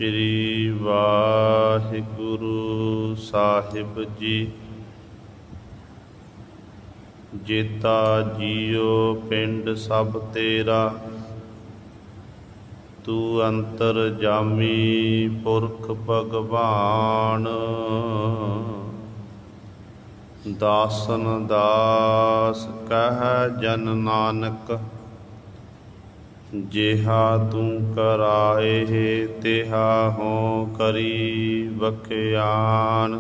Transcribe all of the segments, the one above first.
श्री वाहिगुरु साहिब जी। जेता जियो पिंड सब तेरा, तू अंतर जामी पुरख भगवान। दासन दास कह जन नानक, जेहा तू कराए तेहा हों करी बख्यान।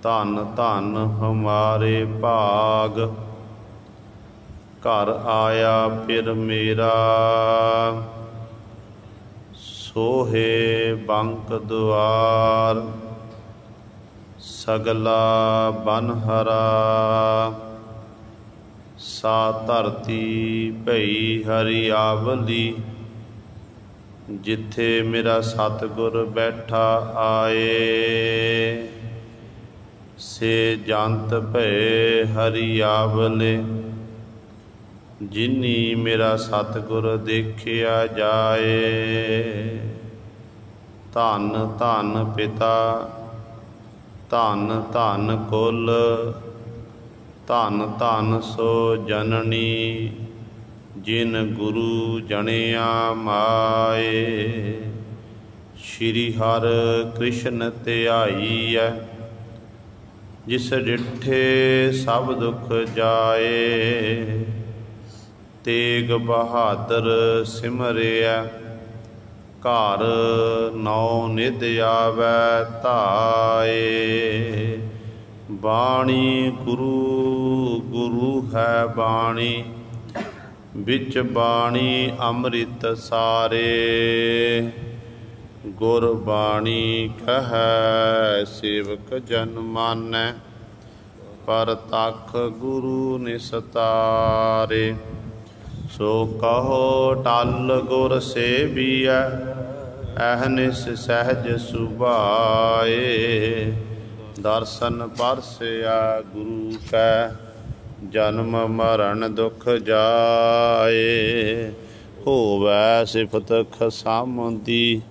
धन धन हमारे भाग, घर आया फिर मेरा। सोहे बंक द्वार, सगला बन हरा। सा धरती भई हरियावली, जिथे मेरा सतगुर बैठा आए। से जंत भय हरियावले, जिनी मेरा सतगुर देखिया जाए। धन धन पिता, धन धन कुल, धन धन सो जननी। जिन गुरु जनिया माए, श्री हर कृष्ण ध्याई है। जिस डिठे सब दुख जाए, तेग बहादुर सिमरिया। घर नौ निध आवै धाए। बाणी गुरु गुरु है बाणी, बिच बाणी अमृत सारे। गुरबाणी कह सेवक जन मानै, पर तख गुरु निस्तारे। सो कहो टल गुर सेविया, अहनिस सहज सुभाए। दर्शन परसिया गुरु कै, जन्म मरण दुख जाए। होवै सिफत खसामदी,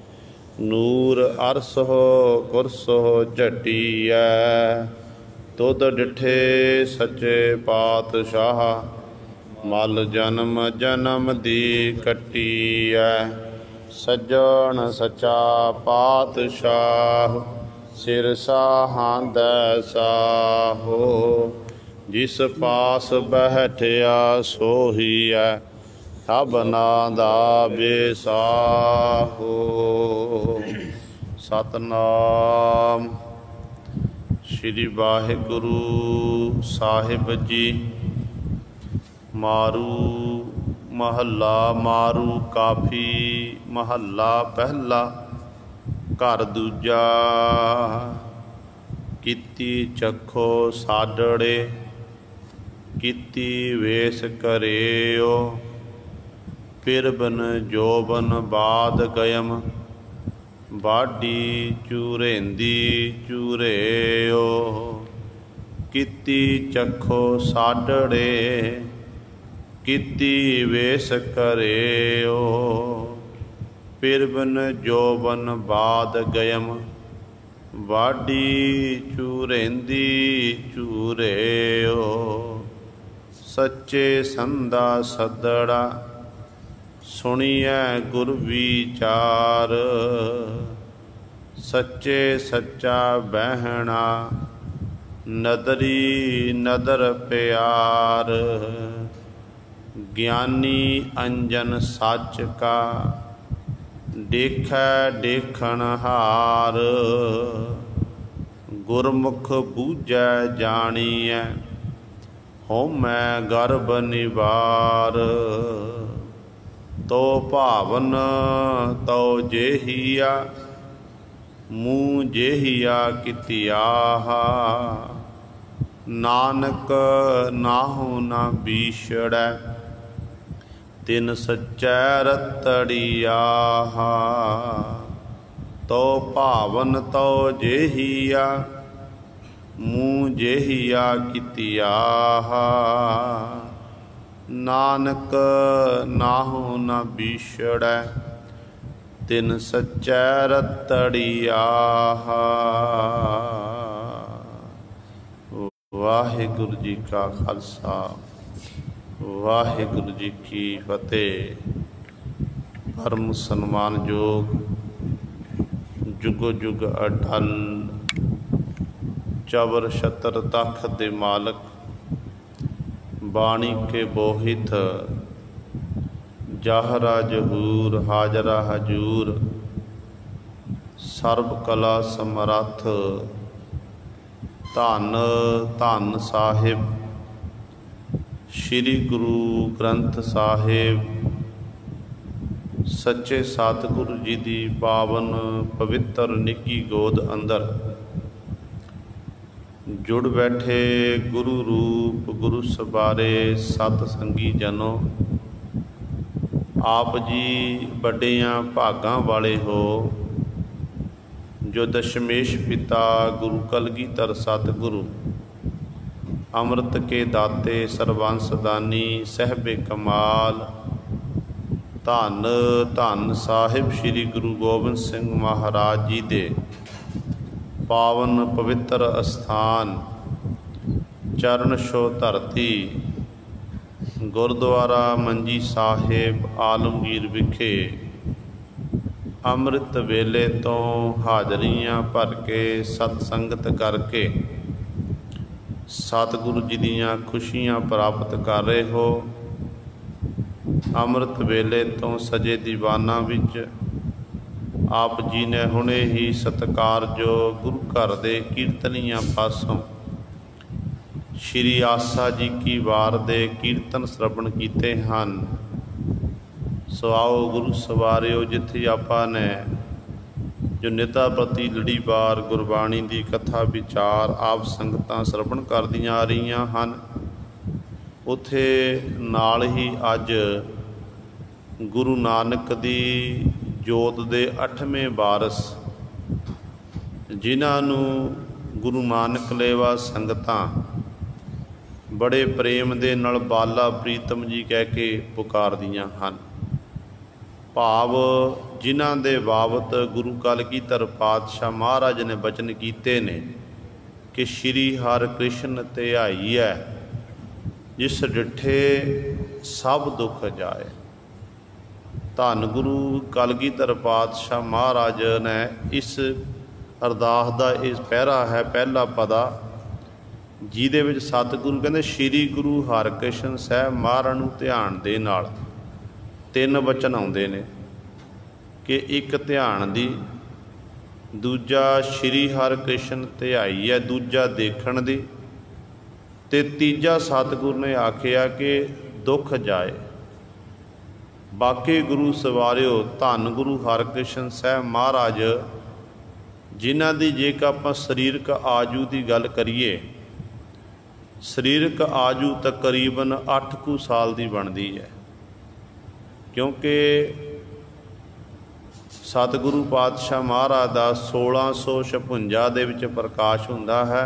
नूर अरस हो कुरस हो झटिया। तुद डिठे सच्चे पातशाह, मल जन्म जन्म दी कटिया। सज्जन सच्चा पातशाह, सिर साहांदै साहो। जिस पास बैठिया सोहिया, सबना दा बेसाहो। सतनाम। श्री वाहिगुरु साहिब जी। मारू महला मारू काफी, महला पहला घर दूजा। कीती चखो साडड़े, कीती वेस करेओ। पिरबन जोबन बाद गयम, बाडी चूरेंदी चूरेओ। कीती चखो साडड़े, कीती वेस करेओ। पिरबन जोबन बाद गयम, वाडी चूरेंदी चूरेओ। सच्चे संदा सदड़ा, सुनिए गुर विचार। सच्चे सच्चा बहना, नदरी नदर प्यार। ज्ञानी अंजन सच का, देखै देखन हार। गुरमुख बूझै जानिए, होमै गर्भ निवार। तो भावन तो जेहिया, मूँ जेहिया कितियाहा। नानक नाहु न बीछड़ै, तिन सच्चै रतड़ियाहा। तो भावन तो जेहिया, मूँ जेहिया कितियाहा। नानक नाहु न बीछड़ै, तिन सच्चै रतड़ियाहा। वाहिगुरु जी का खालसा वाहिगुरु जी की फतेह। परम सन्मान योग जुगो जुग अटल चबर छतर तख दे मालक बाणी के बोहित जाहरा जहूर हाजरा हजूर सर्व कला समरथ धन धन साहिब श्री गुरु ग्रंथ साहिब सच्चे सतगुरु जी की पावन पवित्र निकी गोद अंदर जुड़ बैठे गुरु रूप गुरु सबारे सत संगी जनों। आप जी बड़ियां भागां वाले हो जो दशमेश पिता गुरु कलगीधर सतगुरु अमृत के दाते सर्वंस दानी सहबे कमाल धन धन साहिब श्री गुरु गोबिंद सिंह महाराज जी दे पावन पवित्र अस्थान चरण छो धरती गुरुद्वारा मंजी साहिब आलमगीर विखे अमृत वेले तो हाजरियां भर के सतसंगत करके सतगुरु जी दियां खुशियां प्राप्त कर रहे हो। अमृत वेले तो सजे दीवाना विच आप जी ने हुणे ही सत्कारयोग गुरु घर दे कीर्तनियां पासों श्री आसा जी की वार दे कीर्तन श्रवण कीते हैं। सो आओ गुरु सवारियो जिथे आपा ने जो निता प्रति लड़ीवार गुरबाणी की कथा विचार आप संगतां श्रवण करदियां आ रहीआं हन, उथे नाल ही अज गुरु नानक दी जोत दे 8वें वारस जिन्हां नूं गुरु नानक लेवा संगतां बड़े प्रेम दे नाल बाला प्रीतम जी कह के पुकारदियां हन। भाव जिन्हां दे बाबत गुरु कलगीधर पातशाह महाराज ने बचन कीते ने कि श्री हर कृष्ण ध्याई है जिस डिठे सब दुख जाए। धन गुरु कलगीधर पातशाह महाराज ने इस अरदास का इस पैरा है पहला पदा जिहदे विच सतगुरु कहते श्री गुरु हरकृष्ण साहब महाराज नूं ध्यान दे नाल 3 वचन आउंदे ने कि एक ध्यान दी, दूजा श्री हरकृष्ण ध्याई है, दूजा देखण दी, ते तीजा सतगुरु ने आखिया कि दुख जाए। बाकी गुरु सवारियो धन गुरु हरकृष्ण साहब महाराज जिन्हां दी जेकर आपां सरीरक आजू की गल करिए, सरीरक आजू तकरीबन 8 कुछ साल की बनती है, क्योंकि सतगुरु पातशाह महाराज का 1656 दे विच प्रकाश हुंदा है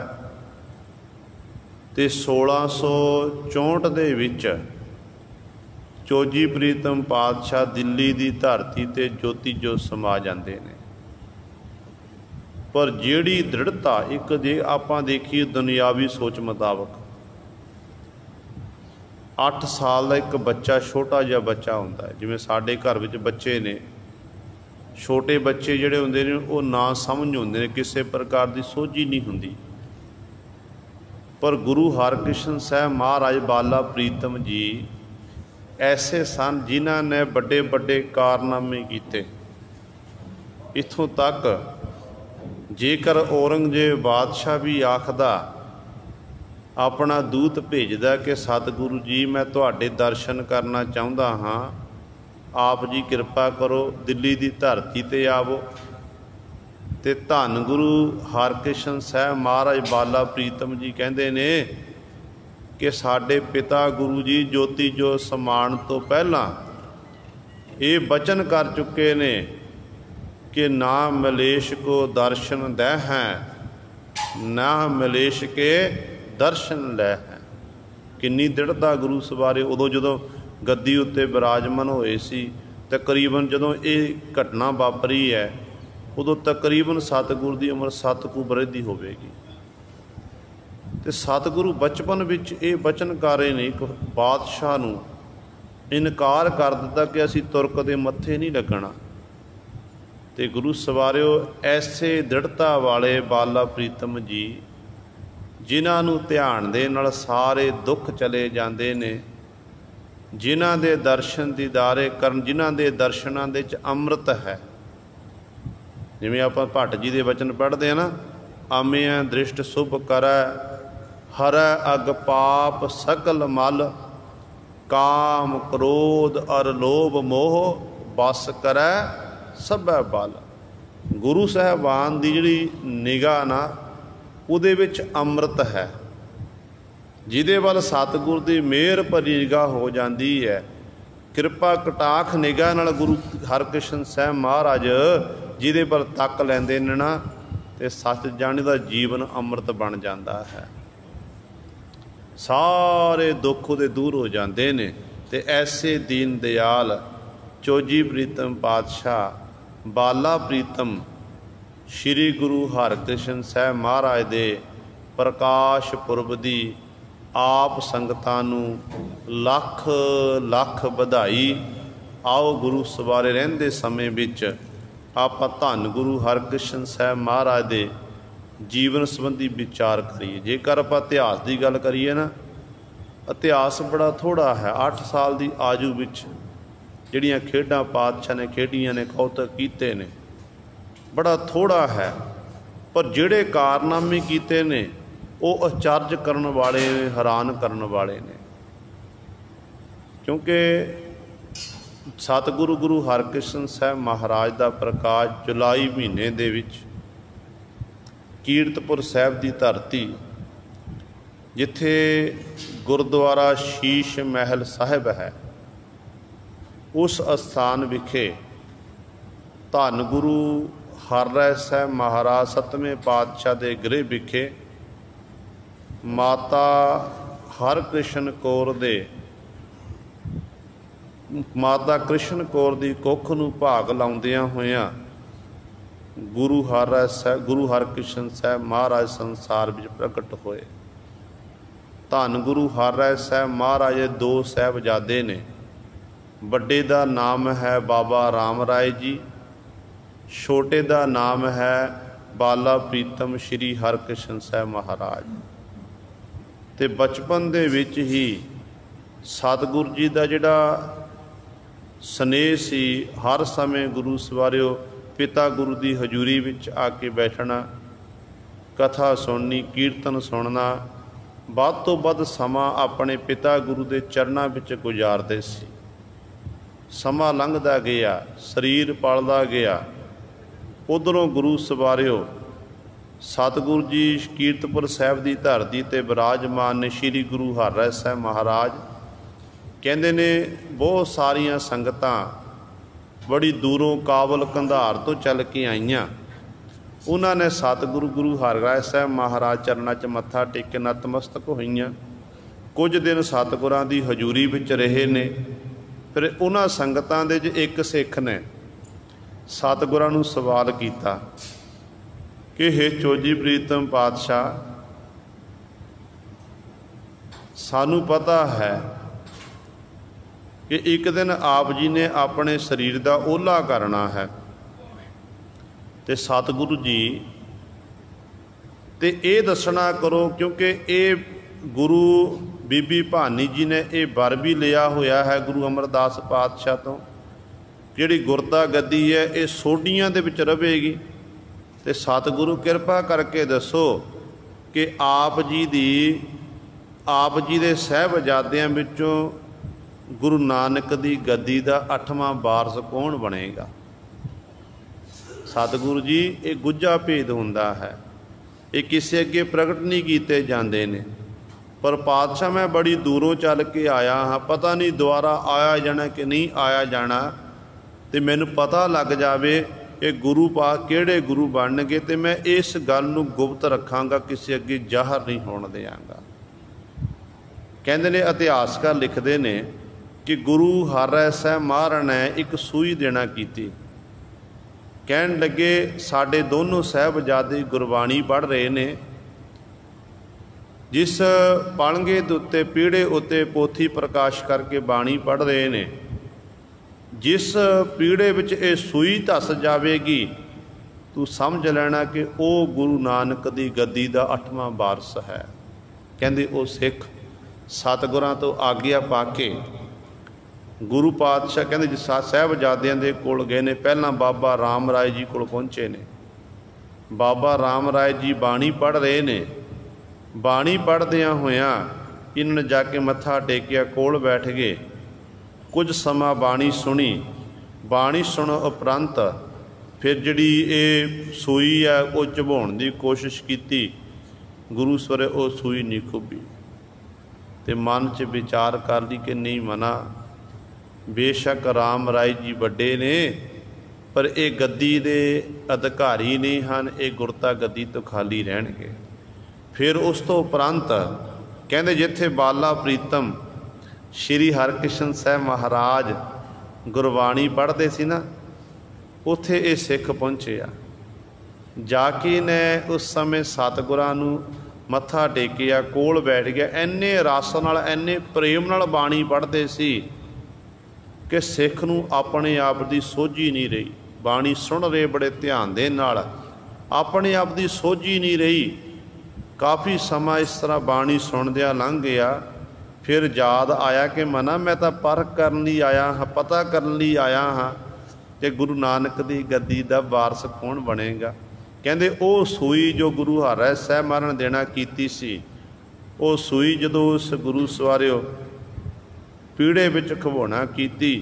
ते 1664 दे विच चोजी प्रीतम पातशाह दिल्ली की धरती ते ज्योति जो समा जाते हैं। पर जिहड़ी दृढ़ता एक जे आपां देखिए दुनियावी सोच मुताबक 8 साल का एक बच्चा छोटा जिहा बच्चा हुंदा है, जिवें साडे घर विच बच्चे ने छोटे बच्चे जिहड़े हुंदे ने वो ना समझ हुंदे ने, किसी प्रकार की सोझी नहीं हुंदी। पर गुरु हरकृष्ण साहब महाराज बाला प्रीतम जी ऐसे सन जिन्हां ने बड़े बड़े कारनामे कीते। इत्थों तक जेकर औरंगजेब बादशाह भी आखदा अपना दूत भेजदा कि सतगुरु जी मैं तुहाडे दर्शन करना चाहुंदा हाँ, आप जी कृपा करो दिल्ली की धरती ते आवो। ते धन गुरु हरकृष्ण साहब महाराज बाला प्रीतम जी कहंदे ने कि साडे पिता गुरु जी ज्योति जो समान तो पहला ये वचन कर चुके ने कि ना मलेश को दर्शन दै हैं ना मलेश के दर्शन लै हैं। किन्नी दृढ़ता गुरु सवारे उदों जदों गद्दी उत्ते विराजमान होए सी तकरीबन जदों ये घटना वापरी है उदों तकरीबन सतगुरु की उम्र 7 कुछ बरस की होवेगी। तो सतगुरु बचपन विच ये वचनकारे ने एक बादशाह नूं इनकार कर दिता कि असीं तुरक दे मत्थे नहीं लगना। तो गुरु सवारिओ ऐसे दृढ़ता वाले बाला प्रीतम जी जिन्हां नूं ध्यान दे नाल सारे दुख चले जाते ने, जिन्हां दे दर्शन दीदारे करन, जिन्हां दे दर्शनां दे च अमृत है। जिवें आपां भट्ट जी दे वचन पढ़ते हैं ना, आमिया दृष्ट शुभ करै हरै अग पाप सकल मल, काम क्रोध अर लोभ मोह बस करै सभै बल। गुरु साहबान की जिहड़ी निगाह ना उहदे विच अमृत है, जिहदे वल सतगुर की मेहर भरी निगाह हो जाती है। कृपा कटाख निगाह नाल गुरु हरकृष्ण साहब महाराज जिहदे वल तक लैंदे ने ना, ते सच जाने का जीवन अमृत बन जाता है। सारे दुख उहदे दूर हो जाते ने। ते ऐसे दीन दयाल चोजी प्रीतम पातशाह बाला प्रीतम श्री गुरु हरकृष्ण साहब महाराज दे प्रकाश पुरब दी आप संगतां नूं लख लख बधाई। आओ गुरु सवारे रहिंदे समय विच आपां धन गुरु हरकृष्ण साहब महाराज दे जीवन संबंधी विचार करिए। जेकर आपां इतिहास की गल करिए ना, इतिहास बड़ा थोड़ा है। 8 साल की आयु विच जिहड़ियां खेडां पातशाह ने खेडियां ने, कौतक कीते ने, बड़ा थोड़ा है। पर जिहड़े कारनामे कीते ने वो अचरज करन वाले ने, हैरान करन वाले ने। क्योंकि सतगुरु गुरु हरकृष्ण साहब महाराज का प्रकाश जुलाई महीने दे विच कीरतपुर साहब की धरती, जिथे गुरुद्वारा शीश महल साहिब है, उस अस्थान विखे धन गुरु हरराय साहब महाराज 7वें पातशाह के गृह विखे माता हरकृष्ण कौर दे माता कृष्ण कौर की कुख नूं भाग लाउंदियां होइयां गुरु हरकृष्ण साहब महाराज संसार विच प्रगट होए। धन गुरु हरराय साहब महाराज 2 साहिबजादे ने। बड़े का नाम है बाबा राम राय जी, छोटे का नाम है बाला प्रीतम श्री हरकृष्ण साहब महाराज। ते बचपन दे विच ही सतगुरु जी का जिहड़ा स्नेह सी, हर समय गुरु सवारिओ पिता गुरु की हजूरी विच आके बैठना, कथा सुननी, कीर्तन सुनना, वध तो वध समा अपने पिता गुरु के चरणों विच गुजारते सी। समा लंघदा गया, शरीर पलदा गया। उधरों गुरु सवारिओ सतगुरु जी कीरतपुर साहब की धरती ते विराजमान ने श्री गुरु हरराय साहब महाराज। कहते ने बहुत सारिया संगतां बड़ी दूरों काबल कंधार तो चल के आईयां। उन्होंने सतगुरु गुरु हरराय साहब महाराज चरणों च मत्था टेक के नतमस्तक होईयां। कुछ दिन सतगुरां की हजूरी विच रहे ने। फिर उन्हां संगतां दे च एक सिख ने सतगुरां नूं सवाल किया कि हे चोजी प्रीतम पातशाह, सानू पता है कि एक दिन आप जी ने अपने शरीर का ओला करना है, तो सतगुरु जी ते ये दसना करो, क्योंकि ये गुरु बीबी भानी जी ने यह वर भी लिया होया है गुरु अमरदास पातशाह तो, जिहड़ी गुरता गद्दी है ये सोडियां दे विच रहेगी। तो सतगुरु कृपा करके दसो कि आप जी दे साहिबजादियां विचों गुरु नानक दी गद्दी दा 8वां वारस कौन बनेगा। सतगुरु जी ये गुझा भेद हुंदा है, ये किसी अगे प्रगट नहीं किए जाते ने। पर पातशाह मैं बड़ी दूरों चल के आया हाँ, पता नहीं दोबारा आया जाना कि नहीं आया जाना, तो मैनू पता लग जाए कि गुरु पा किहड़े गुरु बनणगे, तो मैं इस गल नूं गुप्त रखांगा, किसी अगे जाहर नहीं होण देंगा। कहंदे ने इतिहासकार लिखते ने कि गुरु हर सह महाराज ने एक सूई देना कीती। कहन लगे साडे दोनों साहबजादे गुरबाणी पढ़ रहे ने, जिस पलंगे दे उत्ते पीढ़े उत्ते पोथी प्रकाश करके बाणी पढ़ रहे ने, जिस पीढ़े विच ये सूई धस जाएगी तू समझ लेना कि वह गुरु नानक की गद्दी का 8वां वारस है। कहते वो सिख सतगुरां तो आग्या पा के गुरु पातशाह कहते जिस साहबजादियां दे कोल गए ने, पहला बाबा राम राय जी कोल पहुँचे ने। बाबा राम राय जी बाणी पढ़ रहे ने। बाणी पढ़दियां होयां इन्होंने जाके मत्था टेकिया, कोल बैठ गए। कुछ समा बाणी सुनी। बाणी सुन उपरंत फिर जिहड़ी ये सूई है वो चबाउण की कोशिश की। गुरु सवेरे वो सूई नहीं खुबी ते मन च विचार कर ली कि नहीं मना, बेशक राम राय जी वड्डे ने पर ये गद्दी दे अधिकारी नहीं हैं, ये गुरता गद्दी तो खाली रहणगे। फिर उस तो उपरंत कहते जिथे बाला प्रीतम श्री हरकृष्ण साहब महाराज गुरबाणी पढ़ते सी ना, उत्थे ये सिख पहुँचे आ। जाके ने उस समय सतगुरां नूं मत्था टेकिया, कोल बैठ गया। इन्ने रस नाल इन्ने प्रेम नाल बाणी पढ़ते सी कि सिख नूं अपने आप की सोझी नहीं रही। बाणी सुन रहे बड़े ध्यान दे नाल, अपने आप की सोझी नहीं रही। काफ़ी समा इस तरह बाणी सुनदिया लंघ गया। फिर याद आया कि मना मैं तो परख करन लई आया हाँ, पता करन लई आया हाँ कि गुरु नानक की गद्दी का वारस कौन बनेगा। कहते वो सूई जो गुरु हर साहब महाराज ने देना कीती सी, वो सूई जदों उस गुरु सवारियो पीढ़े विच खवाउणा कीती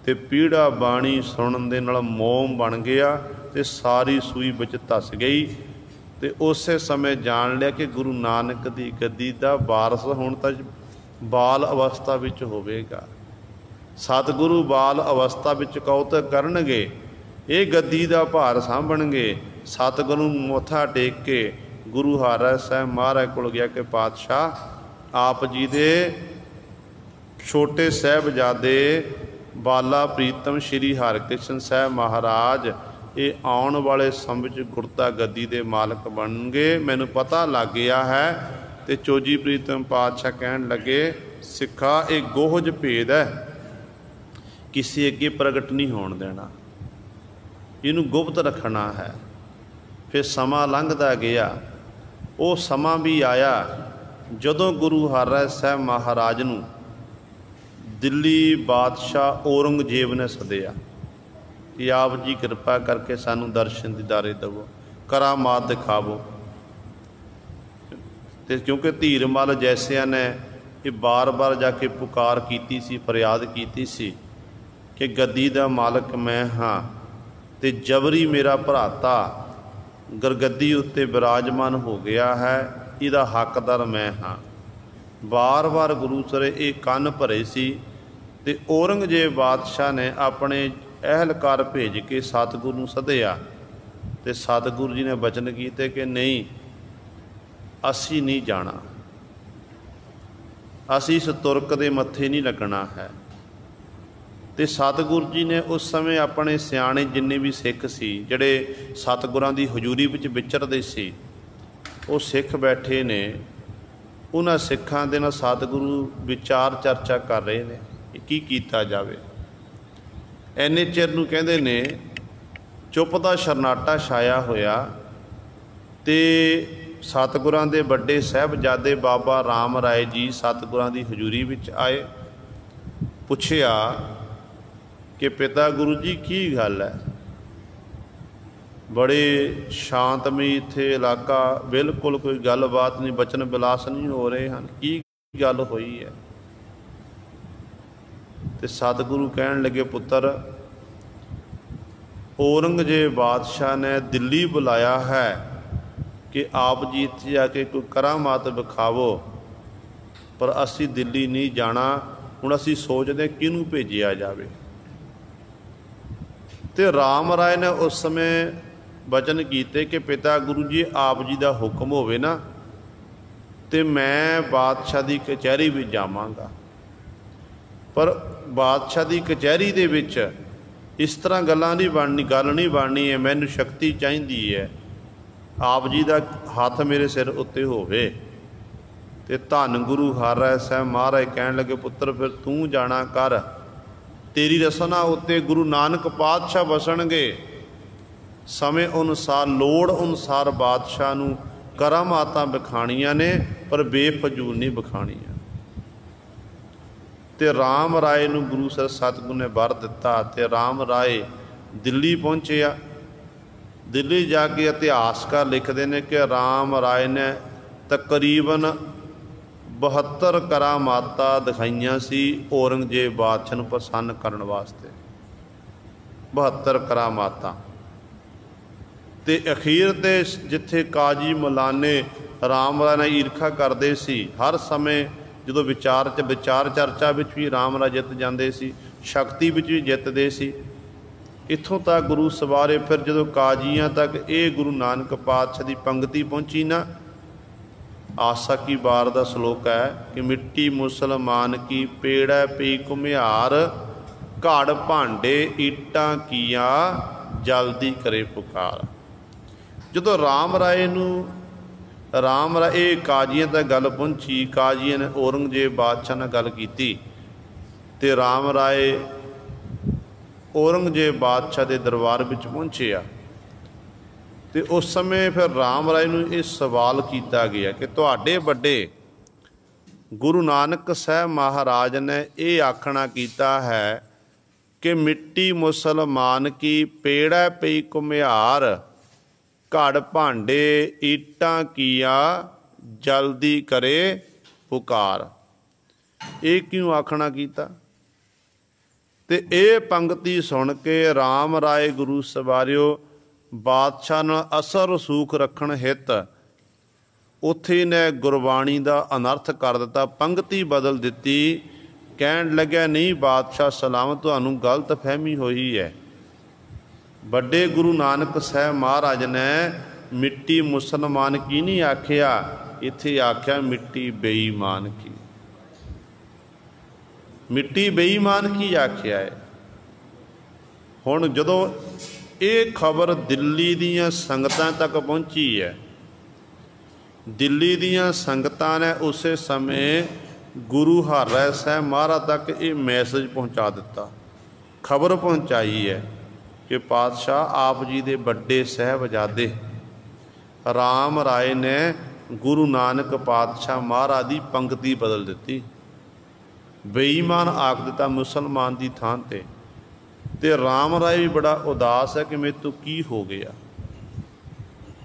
ते पीढ़ा बाणी सुनन दे नाल मोम बन गया ते सारी सूई विच धस गई। ते उस समय जान लिया कि गुरु नानक की गद्दी का वारस हुण तां बाल अवस्था विच होवेगा। सतगुरु बाल अवस्था विच कौतक करनगे, ये गद्दी का भार सांभणगे। सतगुरु मत्था टेक के गुरु हर साहब महाराज कोल गया कि पातशाह आप जी दे छोटे साहबजादे बाला प्रीतम श्री हरकृष्ण साहब महाराज ये आने वाले समय में गुरता गद्दी के मालक बन गए, मैनू पता लग गया है। तो चोजी प्रीतम पातशाह कहन लगे सिखा एक गोहज भेद है, किसी अगे प्रगट नहीं होने देना, इनू गुप्त रखना है। फिर समा लंघदा गया। वो समा भी आया जदों गुरु हर साहब महाराज नूं दिल्ली बादशाह औरंगजेब ने सदिया कि आप जी कृपा करके सानू दर्शन दीदारे दवो, करामात दिखावो। तो क्योंकि धीरमल जैसिया ने ये बार बार जाके पुकार की सी, फरियाद की सी कि गद्दी का मालक मैं हाँ ते जबरी मेरा भराता गरगद्दी उत्ते विराजमान हो गया है, इहदा हकदार मैं हाँ। बार बार गुरु सरे ये कन भरे सी ते औरंगजेब बादशाह ने अपने अहलकार भेज के सतगुरु नूं सदिया ते सतगुरु जी ने वचन किए कि नहीं असी नहीं जाना, असी इस तुरक दे मत्थे नहीं लगना है। तो सतगुरु जी ने उस समय अपने सियाणे जिन्ने भी सिख सी जिहड़े सतगुरां दी हजूरी विच विचरदे सी, वो सिख बैठे ने। उन्हां सिखां दे नाल सतगुरु विचार चर्चा कर रहे ने की कीता जावे। इन्ने चिर नूं कहंदे ने चुप दा शरनाटा छाया होया ते सतगुरां दे वड्डे साहबजादे बाबा राम राय जी सतगुरां दी हजूरी विच आए। पुछया कि पिता गुरु जी की गल है, बड़े शांतमई इत्थे इलाका, बिल्कुल कोई गलबात नहीं, बचन विलास नहीं हो रहे हैं, की गल होई है। तो सतगुरु कहन लगे पुत्र औरंगजेब बादशाह ने दिल्ली बुलाया है कि आप जी इत्थे जाके कोई करामात विखावो, पर असी दिल्ली नहीं जाना। हुण असी सोचते किनू भेजिया जावे। तो राम राय ने उस समय वचन किए कि पिता गुरु जी आप जी का हुक्म होवे ना तो मैं बादशाह की कचहरी भी जावांगा। पर बादशाह की कचहरी दे विच इस तरह गल्लां नहीं बननी, गल नहीं बननी है मैनू शक्ति चाहिदी है, आप जी का हथ मेरे सिर उत्ते होवे। ते धन गुरु हरराय साहब महाराज कहन लगे पुत्र फिर तू जाना कर, तेरी रसना उत्ते गुरु नानक पातशाह वसणगे। समय अनुसार लोड़ अनुसार बादशाह नूं करामातां विखाणियां ने पर बेफजूल नहीं विखाणियां। ते राम राय नूं गुरु सर सतगुरु ने वर दिता ते राम राय दिल्ली पहुंचिया। दिल्ली जाके इतिहासकार लिखते हैं कि राम राय ने तकरीबन 72 करामातां दिखाइयां सी औरंगजेब बादशाह नूं प्रसन्न करने वास्ते। 72 करामातां ते अखीर ते जिथे काजी मौलाने राम राय नाल ईरखा करते सी, हर समय जो विचार चर्चा विच भी राम राय जित जाते सी, शक्ति विच भी जितते सी। इत्थों तक गुरु सवारे फिर जो काजियां तक ये गुरु नानक पातशाह की पंक्ति पहुंची ना, आसा की बार का सलोक है कि मिट्टी मुसलमान की पेड़ पी घुमियार, घड़ भांडे ईटां किया जल्दी करे पुकार। जो राम राय ये काजियां तक गल पहुंची, काजियां ने औरंगजेब बादशाह नाल गल कीती ते राम राय औरंगजेब बादशाह के दरबार विच पहुंचे आ। ते उस समय फिर राम राय नूं ये सवाल किया गया कि तुहाडे वड्डे गुरु नानक साहब महाराज ने ये आखना कीता है कि मिट्टी मुसलमान की पेड़ पई घुमियार, घड़ भांडे ईटां किया जल्दी करे पुकार। ये क्यों आखना कीता? ते ये पंक्ति सुन के राम राय गुरु सवारियो बादशाह नाल असर रसूख रखण हित उत्थे ने गुरबाणी का अनर्थ कर दिता, पंक्ति बदल दिती। कहन लग्या नहीं बादशाह सलाम तुहानूं गलत फहमी हुई है। बड़े गुरु नानक साहब महाराज ने मिट्टी मुसलमान की नहीं आख्या, इत्थे आख्या मिट्टी बेईमान की। मिट्टी बेईमान की आख्या है। हुण जदों ये खबर दिल्ली दीयां संगतां तक पहुंची है, दिल्ली दीयां संगतां ने उस समय गुरु हरराय साहब महाराज तक ये मैसेज पहुंचा दिता, खबर पहुंचाई है कि पातशाह आप जी दे बड़े साहबजादे राम राय ने गुरु नानक पातशाह महाराज की पंक्ति बदल दी, बेईमान आख दिता मुसलमान की थान ते। ते राम राय भी बड़ा उदास है कि मेरे तो की हो गया,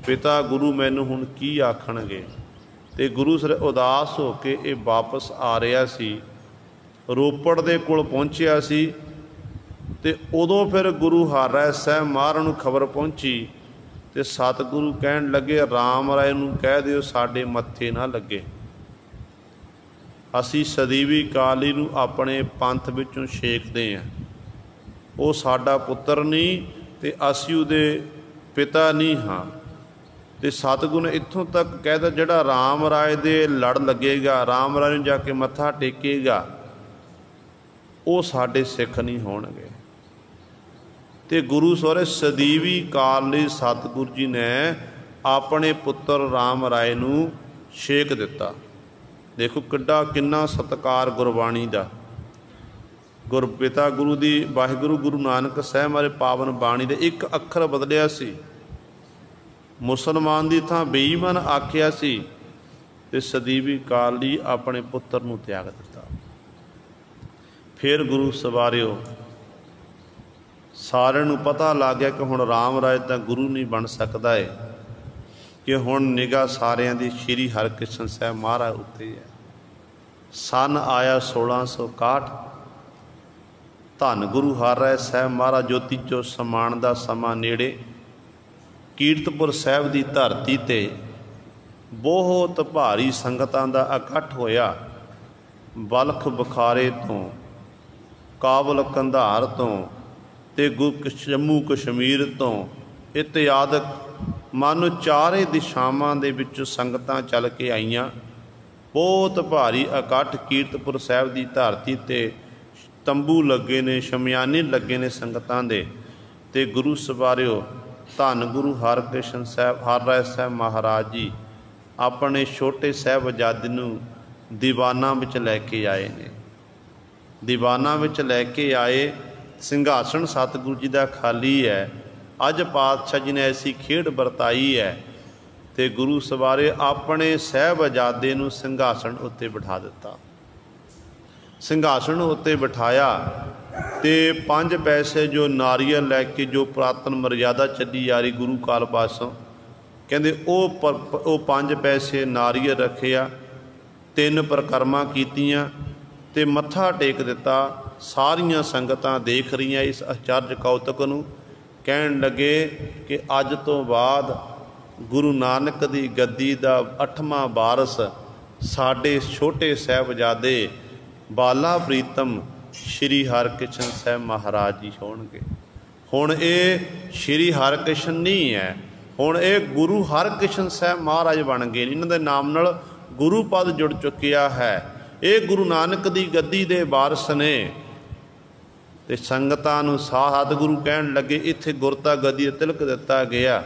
पिता गुरु मैनू हुण की आखणगे। ते गुरु सर उदास हो के ये वापस आ रहा सी, रोपड़ दे कोल पहुंचिया सी। ते उदों फिर गुरु हरराय साहब महाराज नूं खबर पहुंची ते सतगुरु कहन लगे राम राय नूं कह दिओ साडे मत्थे ना लगे, असी सਦੀवी काली नूं अपने पंथ विचों छेकदे हां, वो साडा पुत्र नहीं ते असी उहदे पिता नहीं हाँ। ते सतगुरु ने इत्थों तक कहता जिहड़ा राम राय दे लड़ लगेगा, राम राय नूं जाके मत्था टेकेगा, वो साडे सिख नहीं होणगे। ते गुरु सहुरे सदीवी काल लई सतगुरु जी ने अपने पुत्र राम राय नूं छेक दिता। देखो किन्ना सत्कार गुरबाणी दा। गुरपिता गुरु दी वाहिगुरु गुरु नानक साहब मारे पावन बाणी दे एक अखर बदलिया सी, मुसलमान दी थां बेईमान आख्या सी ते सदीवी काल लई अपने पुत्र नूं त्याग दिता। फिर गुरु सवारियो सारिਆਂ ਨੂੰ पता लग गया कि हुण राम राय तां गुरु नहीं बन सकदा है, कि हुण निगाह सारिਆਂ दी श्री हरकृष्ण साहब महाराज उत्ते है। सन आया 1661, धन गुरु हरराय साहब महाराज ज्योतिजो समान का समा नेड़े कीरतपुर साहब की धरती ते बहुत भारी संगतां दा इकट्ठ होया। बलख बुखारे तो, काबल कंधार तो ते जम्मू कश्मीर तो इत्यादि मानो चारे दिशावां दे विच संगतां चल के आईयां। बहुत भारी इकट्ठ कीरतपुर साहब की धरती ते तंबू लगे ने, शमयाने लगे ने संगतां दे। ते गुरु सवारियो धन गुरु हरकृष्ण साहब हरराय साहब महाराज जी अपने छोटे साहबजादे नूं दीवाना विच लैके आए ने। दीवाना विच लैके आए, सिंघासन सतगुरु जी का खाली है। अज पातशाह जी ने ऐसी खेड वरताई है ते गुरु सवारे अपने साहबजादे नूं सिंघासन उत्ते बिठा दिता। सिंघासन उत्ते बिठाया ते 5 पैसे जो नारियल लैके जो पुरातन मर्यादा चली आ रही गुरु काल पासों, कहते वो 5 पैसे नारियल रखिया, 3 परिक्रमा कीतियां ते मत्था टेक दिता। सारियां संगतां देख रही इस आचर्य कौतक नूं, कहन लगे कि अज तो बाद गुरु नानक दी गद्दी दा 8वां वारस साडे छोटे साहबजादे बाला प्रीतम श्री हरकृष्ण साहब महाराज जी होणगे। हुण ये श्री हरकृष्ण नहीं है, हुण ये गुरु हरकृष्ण साहब महाराज बन गए। इन्हां दे नाम नाल गुरु पद जुड़ चुकिया है। ये गुरु नानक दी गद्दी दे वारस ने। ते संगतां नूं सतगुरु कहण लगे इत्थे गुरता गद्दी तिलक दिता गया।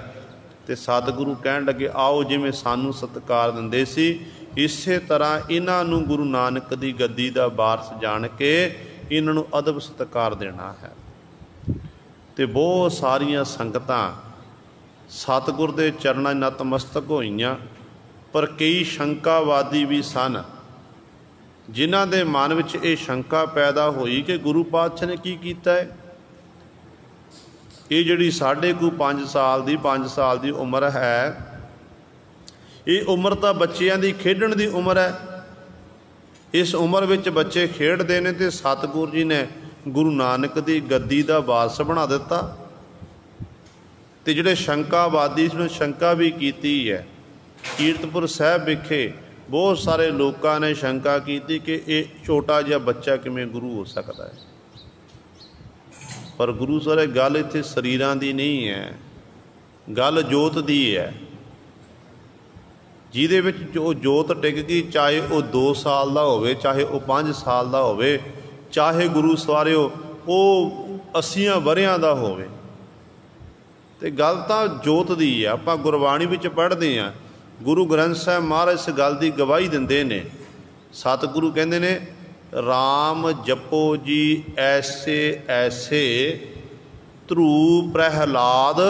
ते सतगुरु कहण लगे आओ जिवें सानूं सत्कार दिंदे सी इसे तरह इन्हां नूं गुरु नानक दी गद्दी दा वारस जान के इन्हां नूं अदब सत्कार देना है। ते बहुत सारियां संगतां सतगुर दे चरणां नतमस्तक होईयां, पर कई शंकावादी भी सन जिन्हां दे मन विच ये शंका पैदा हुई कि गुरु पातशाह ने की कीता है। ये जिहड़ी साढ़े को 5 साल दी उम्र है, ये उम्र तो बच्चों की खेडण दी उम्र है। इस उम्र विच बच्चे खेडदे ने ते सतगुरु जी ने गुरु नानक दी गद्दी दा वारस बना दिता। ते जिहड़े शंकावादी ने शंका भी कीती है। कीरतपुर साहब विखे बहुत सारे लोगों ने शंका की कि ये छोटा जिहा बच्चा किवें गुरु हो सकता है। पर गुरु सारे गल इत्थे शरीरां दी नहीं है, गल जोत दी है। जिहदे विच जो जोत टिक गई, चाहे वो 2 साल का होवे, चाहे वो 5 साल का होवे, चाहे गुरु सवारियो वो 80 वरियां का होवे, ते गल तां जोत दी है। आपां गुरबाणी विच पढ़दे हां, गुरु ग्रंथ साहब महाराज इस गल की गवाही दिंदे ने। सतगुरु कहंदे ने राम जपो जी ऐसे ऐसे ध्रू प्रहलाद